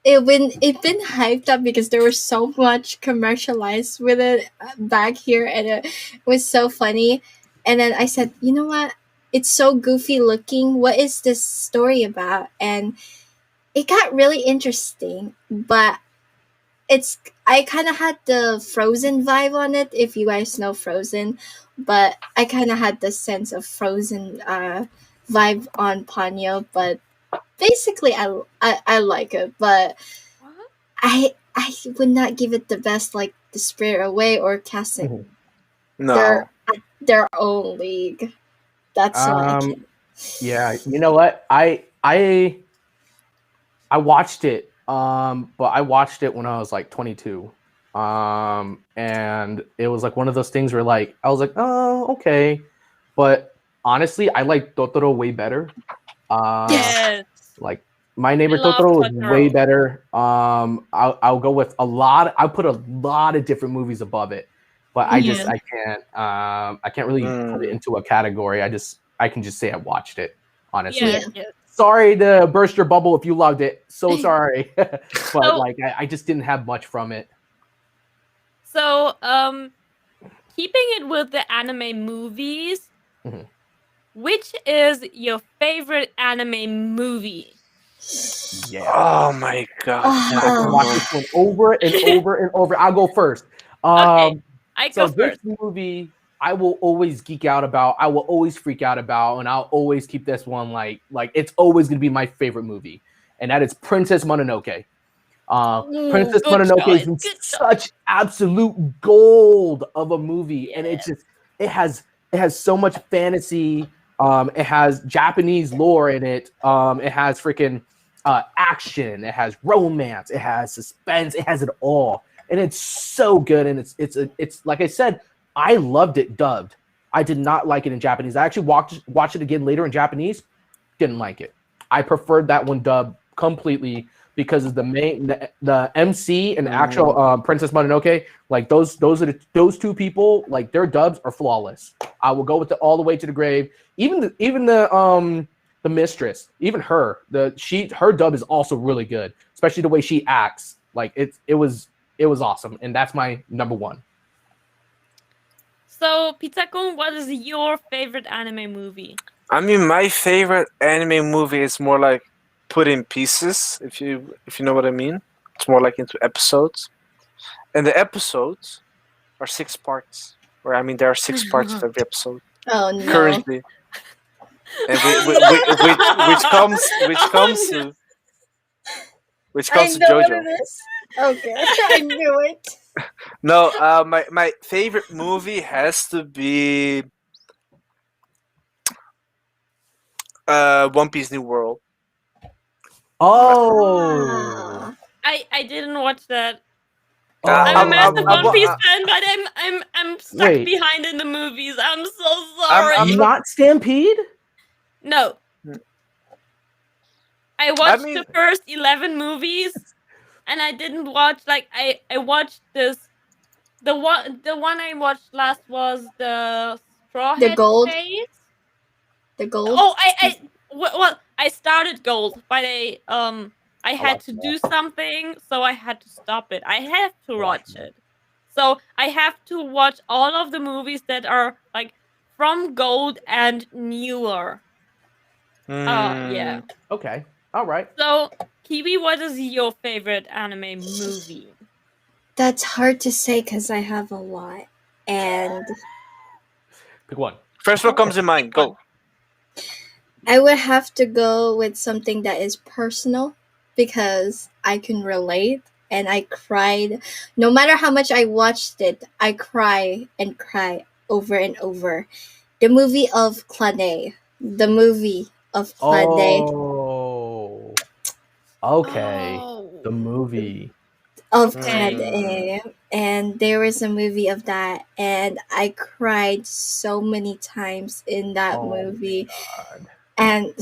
it been hyped up because there was so much commercialized with it back here, and it was so funny. And then I said, you know what? It's so goofy looking. What is this story about? And it got really interesting, but it's I kind of had the Frozen vibe on it. If you guys know Frozen, but I kind of had the sense of Frozen vibe on Ponyo. But basically, I like it, but What? I would not give it the best like the Spirit Away or Casting. Mhm. No. They're at their own league. That's why I Um, can't. yeah, you know what? I watched it, but I watched it when I was like 22. And it was like one of those things where like I was like, oh, okay. But honestly, I like Totoro way better. Yes. Yes. Like My I Neighbor love Totoro is way Totoro. better. I'll go with a lot. I'll put a lot of different movies above it, but Yeah. I can't really put it Mm. into a category. I can just say I watched it. Honestly, Yes, Yeah. yes. sorry to burst your bubble if you loved it. So sorry, but So like I just didn't have much from it. so keeping it with the anime movies, Mhm. which is your favorite anime movie? Yeah, Oh my god. and I can watch Oh, this one over and over and over. I'll go first. Okay, I So go this first. movie I will always geek out about. I will always freak out about, and I'll always keep this one like it's always gonna be my favorite movie, and that is Princess Mononoke. Ooh, Princess good Mononoke has choice. been Good choice. such absolute gold of a movie, and Yes. it has so much fantasy. It has Japanese lore in it. It has freaking action. It has romance. It has suspense. It has it all, and it's so good. And it's like I said, I loved it dubbed. I did not like it in Japanese. I actually watched it again later in Japanese. Didn't like it. I preferred that one dubbed completely because of the MC and the actual Princess Mononoke. Like those two people. Like their dubs are flawless. I will go with it all the way to the grave. Even the mistress, even her dub is also really good, especially the way she acts. Like it was awesome, and that's my number one. So, Pizza-kun, what is your favorite anime movie? I mean, my favorite anime movie is more like put in pieces, if you know what I mean. It's more like into episodes, and the episodes are 6 parts. Or I mean, there are 6 parts of every episode oh no. currently, and Oh which comes no! to which I comes to know what JoJo. it is. Okay, I knew it. No, my favorite movie has to be One Piece New World. Oh, Ah, I didn't watch that. I'm a massive One oh, Piece fan, but I'm stuck wait, behind in the movies. I'm so I'm sorry. not. not Stampede? No, I I watched mean, the first 11 movies, and I didn't watch like I watched this. The one I watched last was the Straw the Hat gold, phase. the gold. Oh, well, I started Gold, but I I had watched to that. do something, so I had to stop it. I have to I watched watch that. it. So I have to watch all of the movies that are like From Gold and newer. Yeah. Okay. All right. So, Kiwi, what is your favorite anime movie? That's hard to say because I have a lot. And Pick one. First one comes in mind. Go. I would have to go with something that is personal because I can relate and I cried. No matter how much I watched it, I cry and cry over and over. The movie of Clannad. The movie of Clannad. Oh. Okay. Oh. The movie. Of Okay. Clannad. And there was a movie of that and I cried so many times in that movie. God. And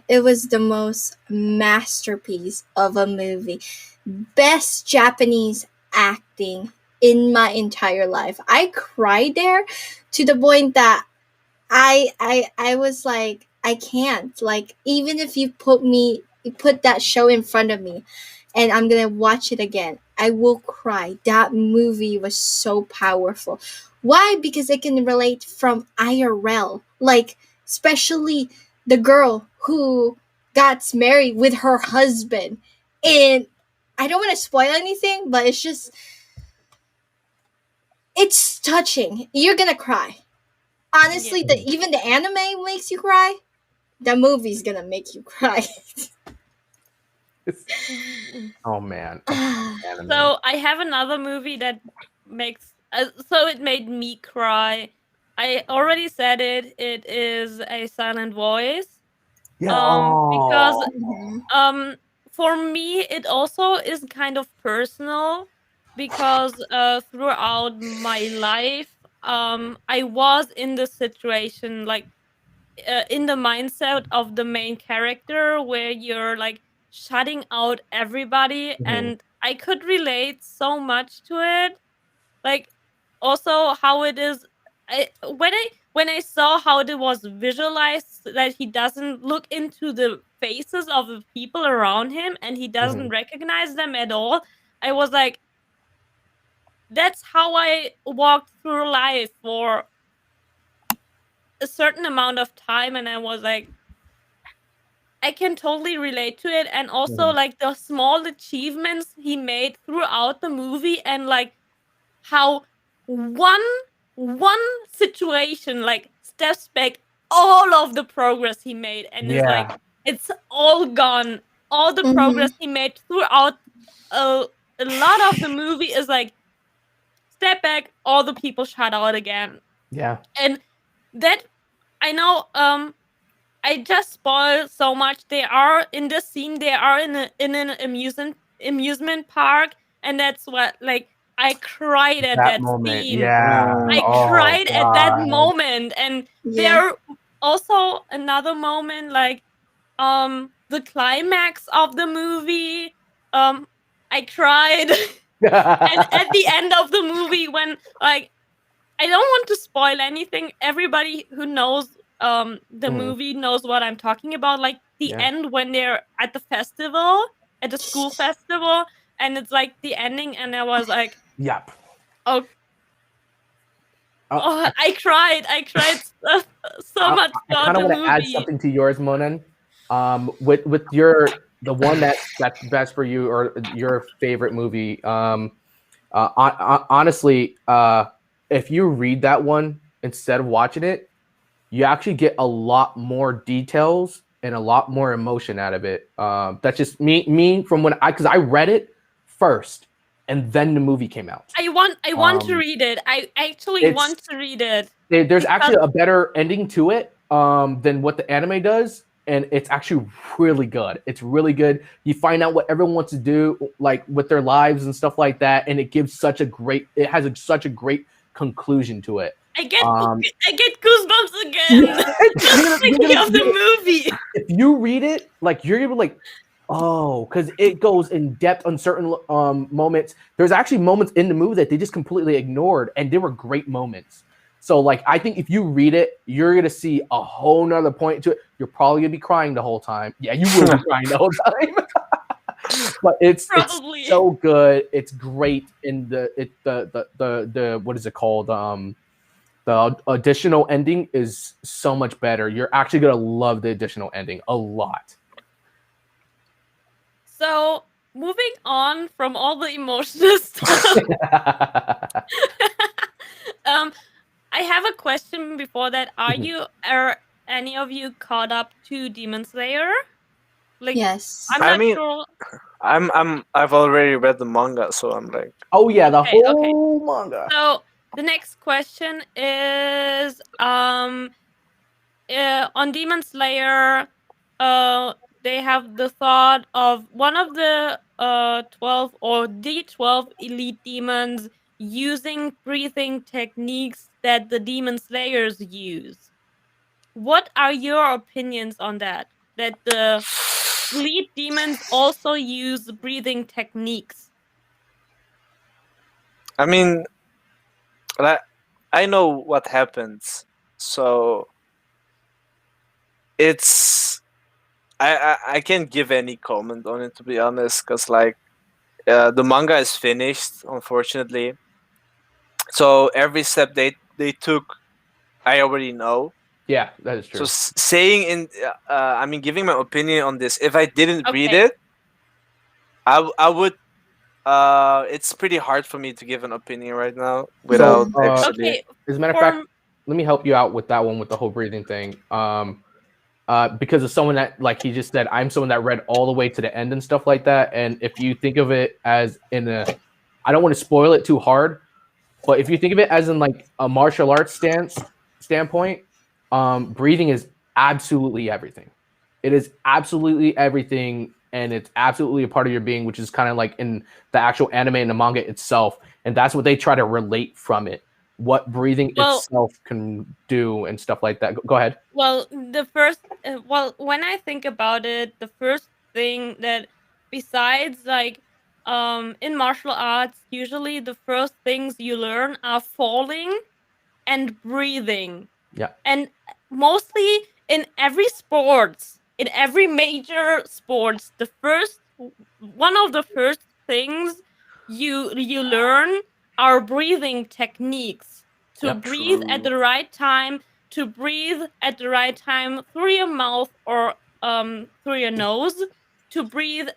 it was the most masterpiece of a movie. Best Japanese acting in my entire life. I cried there to the point that I was like, I can't. Like, even if you put that show in front of me and I'm gonna watch it again, I will cry. That movie was so powerful. Why? Because it can relate from IRL. Like, especially the girl who got married with her husband. And I don't want to spoil anything, but it's touching. You're gonna cry. Honestly, even the anime makes you cry. The movie's gonna make you cry. Oh man. Anime. So I have another movie that makes so it made me cry. I already said it. It is A Silent Voice. Yeah. Because Mhm. for me it also is kind of personal because throughout my life I was in the situation like in the mindset of the main character where you're like shutting out everybody, Mhm. and I could relate so much to it. Like also how it is when I saw how it was visualized that he doesn't look into the faces of the people around him and he doesn't Mhm. recognize them at all, I was like, that's how I walked through life for a certain amount of time, and I was like, I can totally relate to it. And also Mhm. like the small achievements he made throughout the movie, and like how one one situation like steps back all of the progress he made and is like, Yeah. it's all gone. All the progress Mhm. he made throughout a, a lot of the movie is like, step back, all the people shut out again. Yeah. And that, I know, I just spoiled so much. They are in this scene. They are in an amusement park, and that's what like I cried at That that moment. scene. Yeah. I Oh cried at that God. moment, and Yeah. there also another moment like the climax of the movie. I cried, and at the end of the movie when like I don't want to spoil anything. Everybody who knows the Mhm. movie knows what I'm talking about. Like the Yeah. end when they're at the festival, at the school festival, and it's like the ending, and I was like, Yep. oh, Uh, oh, I cried. I cried so, so I, much I about kind of the want to add movie. something to yours, Muninn. With your the one that's best for you or your favorite movie. Honestly, if you read that one instead of watching it, you actually get a lot more details and a lot more emotion out of it. That's just me from when because I read it first and then the movie came out. I want to read it. I actually It's want to read it there's because actually a better ending to it than what the anime does, and it's actually really good. It's really good. You find out what everyone wants to do, like with their lives and stuff like that, and it gives such a great. It has such a great conclusion to it. I get Um, I get goosebumps again just you're thinking gonna, of the movie. if you read it, like you're gonna be like, oh, because it goes in depth on certain moments. There's actually moments in the movie that they just completely ignored, and they were great moments. So, like, I think if you read it, you're gonna see a whole nother point to it. You're probably gonna be crying the whole time. Yeah, you will be crying the whole time. But it's Probably. so good. It's great in the what is it called? The additional ending is so much better. You're actually gonna love the additional ending a lot. So moving on from all the emotional stuff, I have a question before that. Are any of you caught up to Demon Slayer? Like, Yes. I'm I not mean, sure. I've already read the manga, so I'm like, Oh yeah, the Okay, okay. whole manga. So the next question is on Demon Slayer, they have the thought of one of the 12 or the 12 elite demons using breathing techniques that the Demon Slayers use. What are your opinions on that? That the elite demons also use breathing techniques? I mean, I know what happens, so it's I can't give any comment on it, to be honest, because like the manga is finished, unfortunately. So every step they took, I already know. Yeah, that is So true. saying in, I mean, giving my opinion on this, if I didn't read Okay. it, I would. It's pretty hard for me to give an opinion right now without So, actually. Okay. as a matter of For fact, let me help you out with that one with the whole breathing thing. Because of someone that, like he just said, I'm someone that read all the way to the end and stuff like that. And if you think of it as in a, I don't want to spoil it too hard, but if you think of it as in like a martial arts standpoint, breathing is absolutely everything. It is absolutely everything, and it's absolutely a part of your being, which is kind of like in the actual anime and the manga itself. And that's what they try to relate from it, what breathing well, itself can do and stuff like that. Go ahead. well, the first, when I think about it, the first thing that, besides like, in martial arts, usually the first things you learn are falling and breathing. Yeah. And mostly in every sports, in every major sports, the first one of the first things you learn are breathing techniques. To Yeah. breathe at True. the right time, to breathe at the right time through your mouth or through your nose, to breathe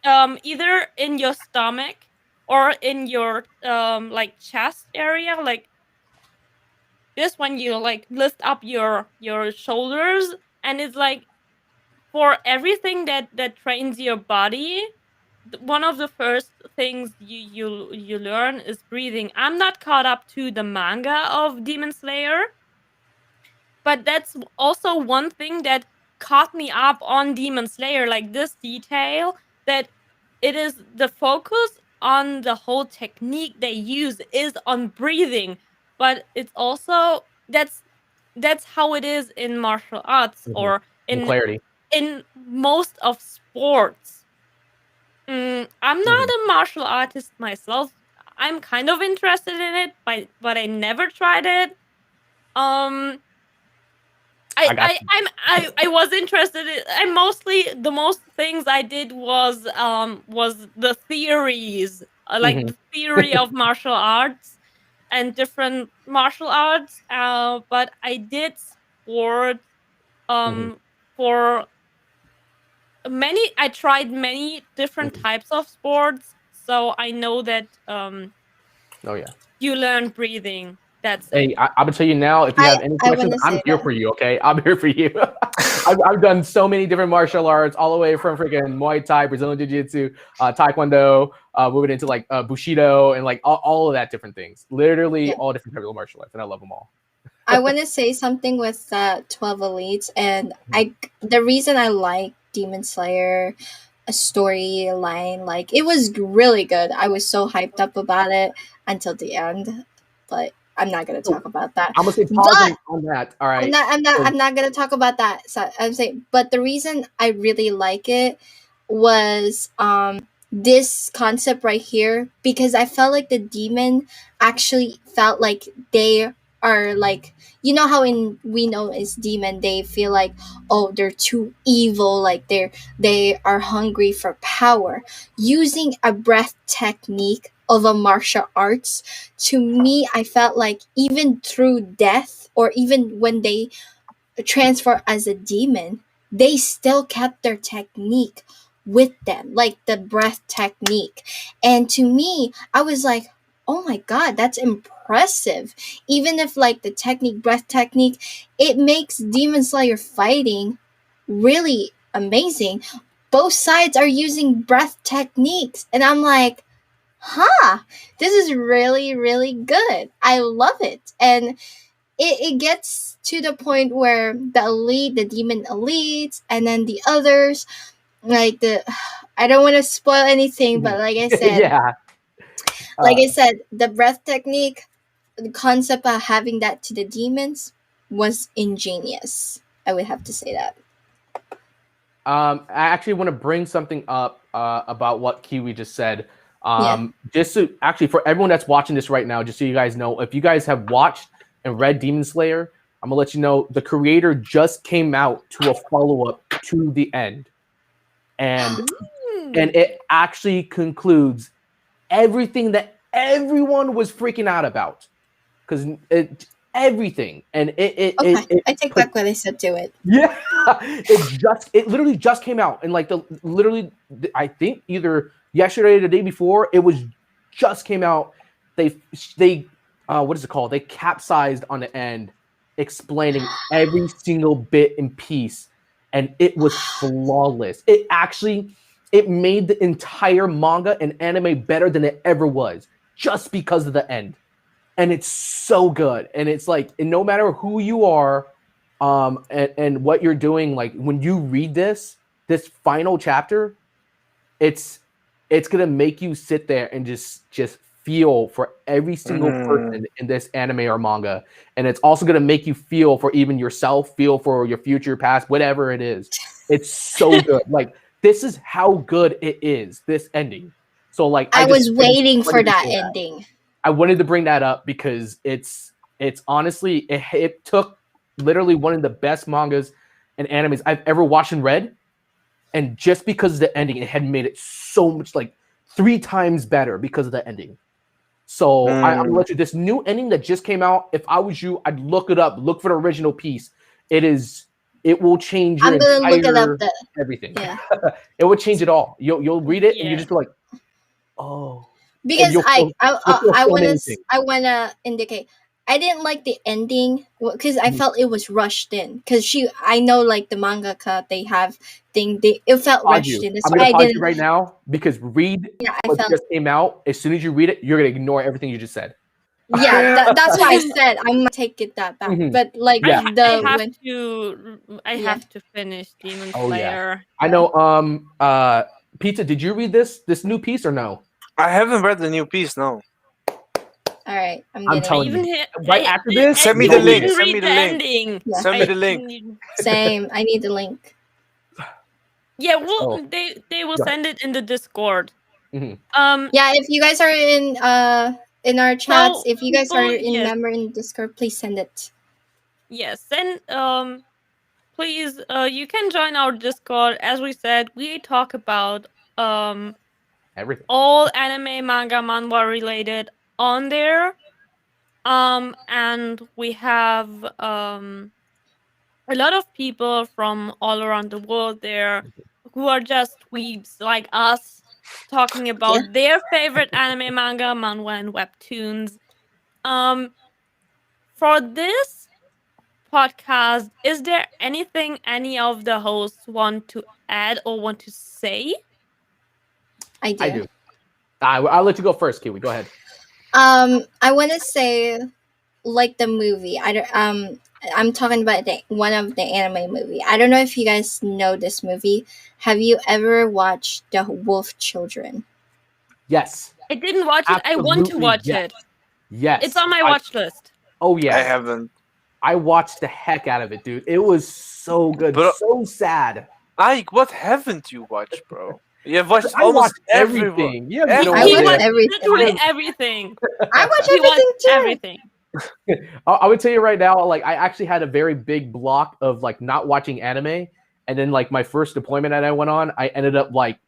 either in your stomach or in your like chest area, like this, when you like lift up your shoulders. And it's like, for everything that trains your body, one of the first things you learn is breathing. I'm not caught up to the manga of Demon Slayer, but that's also one thing that caught me up on Demon Slayer, like this detail, that it is the focus on the whole technique they use is on breathing. But it's also, that's how it is in martial arts, Mm-hmm. or And clarity. in most of sports. I'm not a martial artist myself. I'm kind of interested in it, but I never tried it. Um, I got you. I was interested in. I mostly, the most things I did was the theories, like Mm-hmm. the theory of martial arts and different martial arts. But I did sport Mm-hmm. for many. I tried many different Mm-hmm. types of sports, so I know that Oh yeah. you learn breathing. That's Hey, it. I'm gonna tell you now. If you have any I questions, wouldn't I'm say here that. for you. Okay, I'm here for you. I've done so many different martial arts, all the way from freaking Muay Thai, Brazilian Jiu Jitsu, Taekwondo, moving into like Bushido, and like all of that different things. Literally Yeah. all different types of martial arts, and I love them all. I want to say something with 12 Elites, and the reason I like Demon Slayer a storyline, like it was really good. I was so hyped up about it until the end, but I'm not gonna So talk about that. I'm gonna say pause But on that. All right. I'm not gonna talk about that. So I'm saying, but the reason I really like it was this concept right here, because I felt like the demon actually felt like they are like, you know how in we know as demon they feel like, oh, they're too evil, like they are hungry for power. Using a breath technique of a martial arts, to me, I felt like even through death, or even when they transfer as a demon, they still kept their technique with them, like the breath technique. And to me, I was like, oh my god, that's impressive. Even if like the technique, breath technique, it makes Demon Slayer fighting really amazing. Both sides are using breath techniques, and I'm like, huh, this is really, really good. I love it. And it gets to the point where the elite, the demon elites, and then the others, like the, I don't want to spoil anything, but like I said, Yeah. like I said, the breath technique, the concept of having that to the demons was ingenious. I would have to say that. I actually want to bring something up about what Kiwi just said. Yeah. Just to actually, for everyone that's watching this right now, just so you guys know, if you guys have watched and read Demon Slayer, I'm gonna let you know the creator just came out to a follow-up to the end, and it actually concludes everything that everyone was freaking out about, because everything, and Okay, I take back what I said to it. yeah, it literally just came out, and like I think either yesterday or the day before, it was just came out. They what is it called? They capsized on the end, explaining every single bit and piece, and it was flawless. It made the entire manga and anime better than it ever was, just because of the end. And it's so good. And it's like, and no matter who you are, and what you're doing, like when you read this final chapter, it's gonna make you sit there and just feel for every single person in this anime or manga. And it's also gonna make you feel for even yourself, feel for your future, past, whatever it is. It's so good. Like, this is how good it is, this ending. So like I was waiting for that ending. I wanted to bring that up because it's honestly, it took literally one of the best mangas and animes I've ever watched and read, and just because of the ending, it had made it so much, like 3 times better because of the ending. So I'm gonna let you, this new ending that just came out, if I was you, I'd look it up, look for the original piece. It will change your entire everything. Yeah. It would change it all. You'll read it and you just be like, oh. Because I wanna indicate, I didn't like the ending because I felt it was rushed in. Because I know like the mangaka, they have it felt rushed in. That's I'm why gonna I pause didn't you right now, because read what just came out. As soon as you read it, you're gonna ignore everything you just said. Yeah, that's why I said I might take it that back. But like I have to finish Demon Slayer. Yeah. I know. Pizza, did you read this new piece or no? I haven't read the new piece. No. All right, I'm telling you. Right after this, send me the link. Send me the ending. Yeah. Send me the link. Same. I need the link. Yeah, well, they will send it in the Discord. Mm-hmm. Yeah, if you guys are in our chats, if you guys are member in Discord, please send it. Yes, and please, you can join our Discord. As we said, we talk about everything, all anime, manga, manhwa related on there. And we have a lot of people from all around the world there who are just weebs like us, talking about their favorite anime, manga, manhwa, and webtoons. For this podcast, is there anything any of the hosts want to add or want to say? I do. I'll let you go first, Kiwi. Go ahead. I want to say, like the movie. I'm talking about one of the anime movie. I don't know if you guys know this movie. Have you ever watched The Wolf Children? Yes. I didn't watch it. I want to watch it. Yes. It's on my watch list. Oh yeah. I haven't. I watched the heck out of it, dude. It was so good. So sad. Ike, what haven't you watched, bro? You've watched almost everything. Yeah, I watched everything. Literally everything. I watched everything too. Everything. I would tell you right now, like I actually had a very big block of like not watching anime, and then like my first deployment that I went on, I ended up like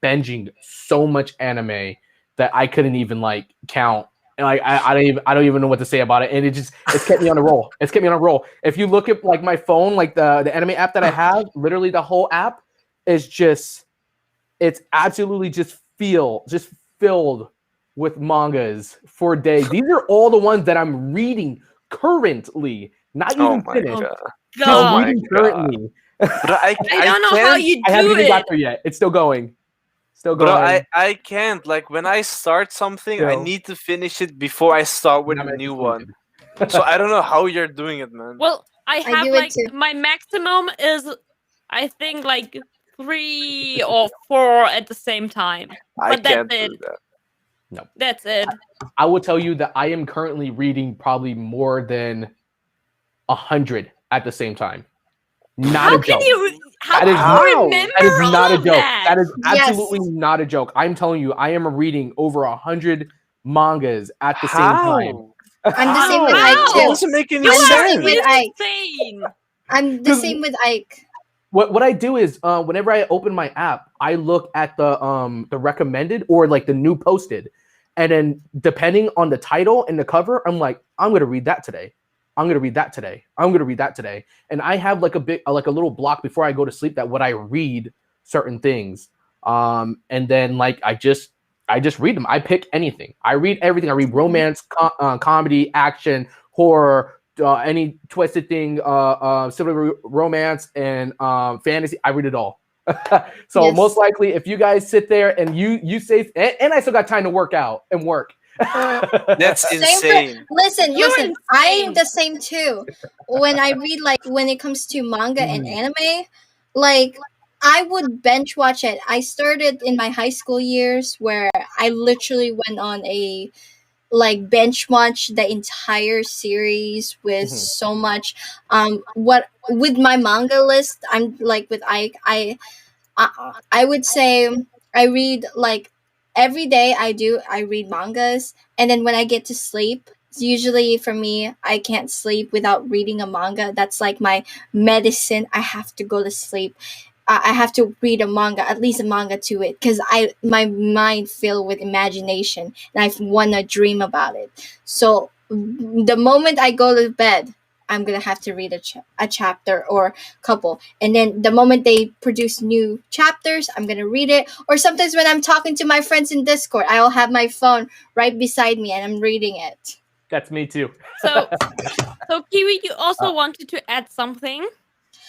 binging so much anime that I couldn't even like count. And like I don't even know what to say about it. And it's kept me on a roll. It's kept me on a roll. If you look at like my phone, like the anime app that I have, literally the whole app is it's absolutely just filled with mangas for days. These are all the ones that I'm reading currently, not even finished. God. Just reading currently. But I don't know how you I haven't do even got it. there yet. It's still going. Still But going. I can't. Like when I start something, I Still. need to finish it before I start with Not a much new completed. one. So I don't know how you're doing it, man. Well, I have do it like too. my maximum is I think like 3 or 4 at the same time. I But that's can't it. do that. No. That's it. I will tell you that I am currently reading probably more than 100 at the same time. Not How a can joke. you That is remember That is not all a of joke. that? That is Yes. absolutely not a joke. I'm telling you, I am reading over 100 mangas at the same time. How? I'm the same with How? Ike It too. doesn't make any You I'm the are same sense. with Ike. insane. I'm the same with Ike. What I do is whenever I open my app, I look at the recommended or like the new posted, and then depending on the title and the cover, I'm like, I'm gonna read that today. I'm gonna read that today. I'm gonna read that today. And I have like a little block before I go to sleep that when I read certain things, and then like I just read them. I pick anything. I read everything. I read romance, comedy, action, horror. Any twisted thing, civil romance and fantasy, I read it all. So Yes. most likely, if you guys sit there and you say, and I still got time to work out and work. That's Same insane. listen, You're listen. I'm insane. the same too. When I read like when it comes to manga and anime, like I would bench watch it. I started in my high school years where I literally went on a like bench watch the entire series with Mhm. so much what with my manga list. I'm like with I would say I read like every day. I read mangas, and then when I get to sleep, it's usually for me, I can't sleep without reading a manga. That's like my medicine. I have to go to sleep. I have to read a manga, at least a manga to it, because my mind filled with imagination, and I want to dream about it. So the moment I go to bed, I'm gonna have to read a chapter or couple, and then the moment they produce new chapters, I'm gonna read it. Or sometimes when I'm talking to my friends in Discord, I'll have my phone right beside me and I'm reading it. That's me too. So Kiwi, you also wanted to add something?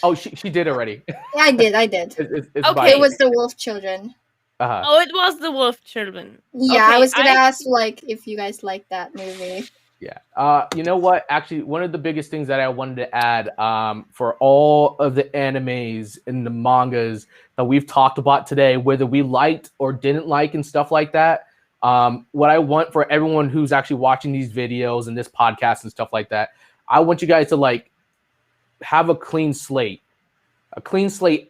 Oh, she did already. Yeah, I did. It's Okay. by It was the Wolf Children. uh-huh. Oh, it was the Wolf Children. Yeah, Okay, I was gonna ask like if you guys like that movie. Yeah. You know what? Actually, one of the biggest things that I wanted to add for all of the animes and the mangas that we've talked about today, whether we liked or didn't like and stuff like that, what I want for everyone who's actually watching these videos and this podcast and stuff like that, I want you guys to like have a clean slate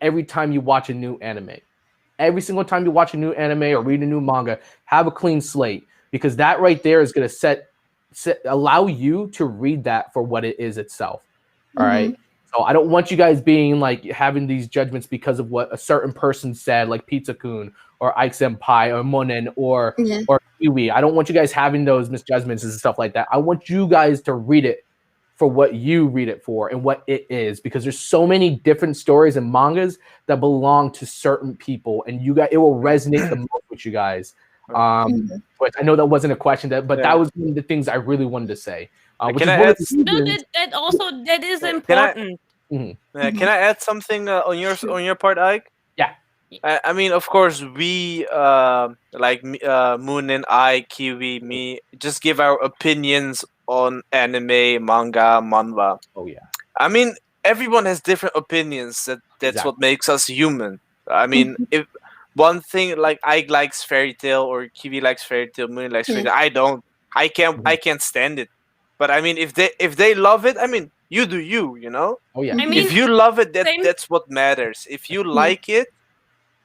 every time you watch a new anime. Every single time you watch a new anime or read a new manga, have a clean slate, because that right there is going to allow you to read that for what it is itself. All right. So I don't want you guys being like having these judgments because of what a certain person said, like Pizza-kun or Ike Senpai or Muninn or Kiwi. I don't want you guys having those misjudgments and stuff like that. I want you guys to read it for what you read it for and what it is, because there's so many different stories and mangas that belong to certain people, and it will resonate the most with you guys. But I know that wasn't a question, but that was one of the things I really wanted to say. Can I add? No, that is important. Can I add something on your part, Ike? Yeah. I mean, of course, we like Muninn, I, Kiwi, me, just give our opinions on anime, manga, manhwa. Oh yeah. I mean, everyone has different opinions. That's Exactly. what makes us human. I mean, if one thing like Ike likes fairy tale or Kiwi likes fairy tale, Muninn likes fairy tale, I don't. I can't stand it. But I mean, if they love it, I mean, you do you, you know. Oh yeah. I mean, If you love it, same- that's what matters. If you like it,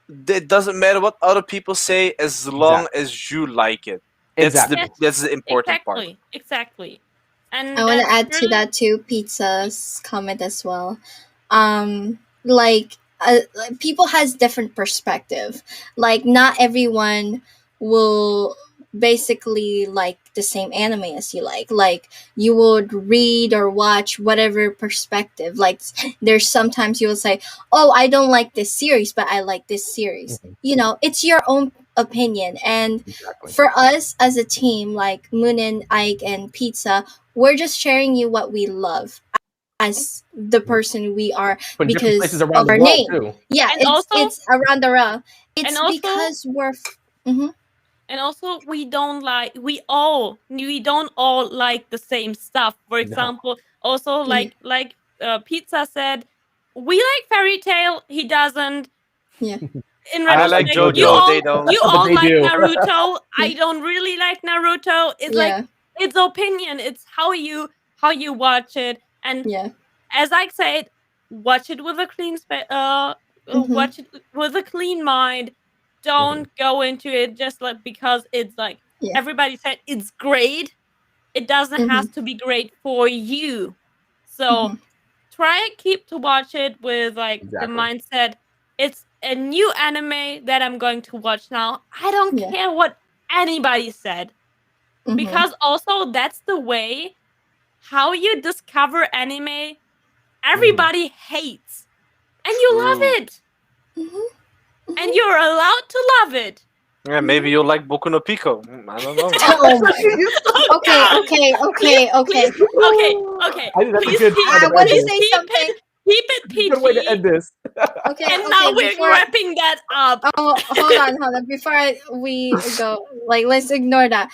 it doesn't matter what other people say as long as you like it. That's Exactly. that's the important part. Exactly. And I want to that's add to really that too, Pizza's comment as well. Like people has different perspective. Like not everyone will basically like the same anime as you like. Like you would read or watch whatever perspective. Like there's sometimes you will say, "Oh, I don't like this series, but I like this series." Mhm. You know, it's your own opinion. And Exactly. for us as a team, like Muninn, Ike, and Pizza, we're just sharing you what we love as the person we are But different places because around of the our world name. too. Yeah, and also it's around the world. and It's also because we're. Mm-hmm, and also we don't all like the same stuff. For No. example, also yeah, Pizza said, we like fairy tale, he doesn't. yeah. In I I like like retrospect, JoJo. JoJo, They don't. you but all they like do. Naruto. Yeah, I don't really like Naruto. It's like yeah, it's opinion. It's how you watch it. And yeah. as I said, watch it with a Mm-hmm, watch it with a clean mind. Mhm. Don't go into it just like because it's like yeah. everybody said it's great. It doesn't Mm-hmm, have to be great for you. So mm-hmm, try and keep to watch it with like the Exactly. mindset, it's a new anime that I'm going to watch now. I don't yeah. care what anybody said, Mm-hmm, because also that's the way how you discover anime Mhm. everybody hates, and you love True. it, mm-hmm, and mm-hmm, you're allowed to love it. Yeah, mm-hmm. maybe you'll like Boku no Pico. I don't know. Oh my god. Oh Okay, god, okay, please, okay, okay. please, okay, okay, I think that's a please good keep kind I of want to please ending. say keep something. it Good way to PG. end this. Okay, And now okay. we're Before wrapping that up. Oh, hold on. Before we go, like, let's ignore that.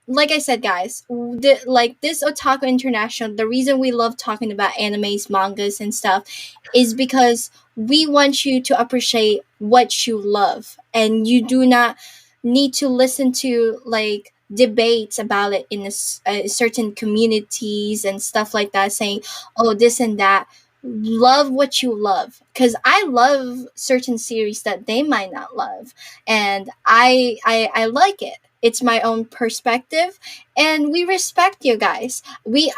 Like I said, guys, like this Otaku International, the reason we love talking about animes, mangas, and stuff, is because we want you to appreciate what you love, and you do not need to listen to like debates about it in certain communities and stuff like that, saying, "Oh, this and that." Love what you love, because I love certain series that they might not love, and I like it. It's my own perspective, and we respect you guys.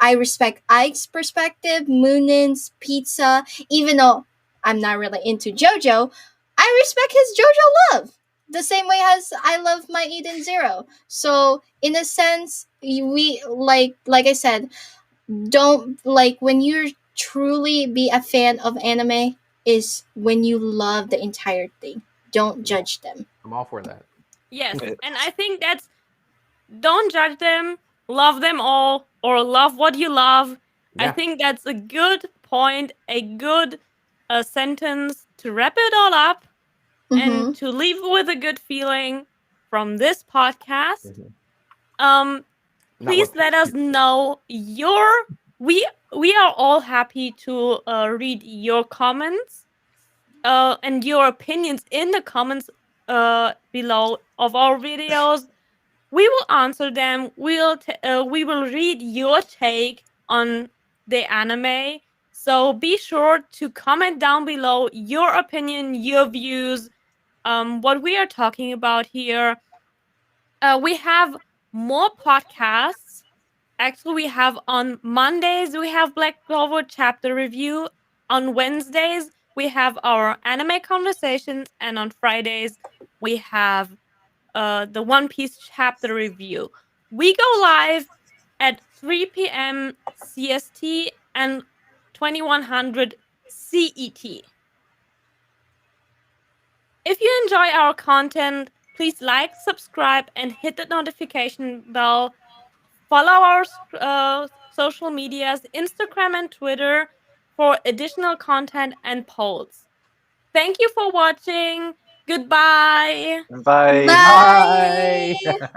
I respect Ike's perspective, Moonin's, Pizza. Even though I'm not really into JoJo, I respect his JoJo love the same way as I love my Eden Zero. So in a sense, we like I said, don't like when you're truly be a fan of anime is when you love the entire thing. Don't judge them. I'm all for that. Yes, Yeah. and I think that's, don't judge them, love them all, or love what you love. I Yeah. think that's a good point, a good sentence to wrap it all up and Mm-hmm. to leave with a good feeling from this podcast. Mhm. Um, Not please what let us know your, we we are all happy to read your comments and your opinions in the comments below of our videos. We will answer them. We will read your take on the anime. So be sure to comment down below your opinion, your views, what we are talking about here. We have more podcasts. Actually, we have on Mondays we have Black Clover chapter review. On Wednesdays we have our anime conversations, and on Fridays we have the One Piece chapter review. We go live at 3 p.m. CST and 2100 CET. If you enjoy our content, please like, subscribe, and hit the notification bell. Follow our social medias, Instagram and Twitter, for additional content and polls. Thank you for watching. Goodbye. Bye. Bye. Bye.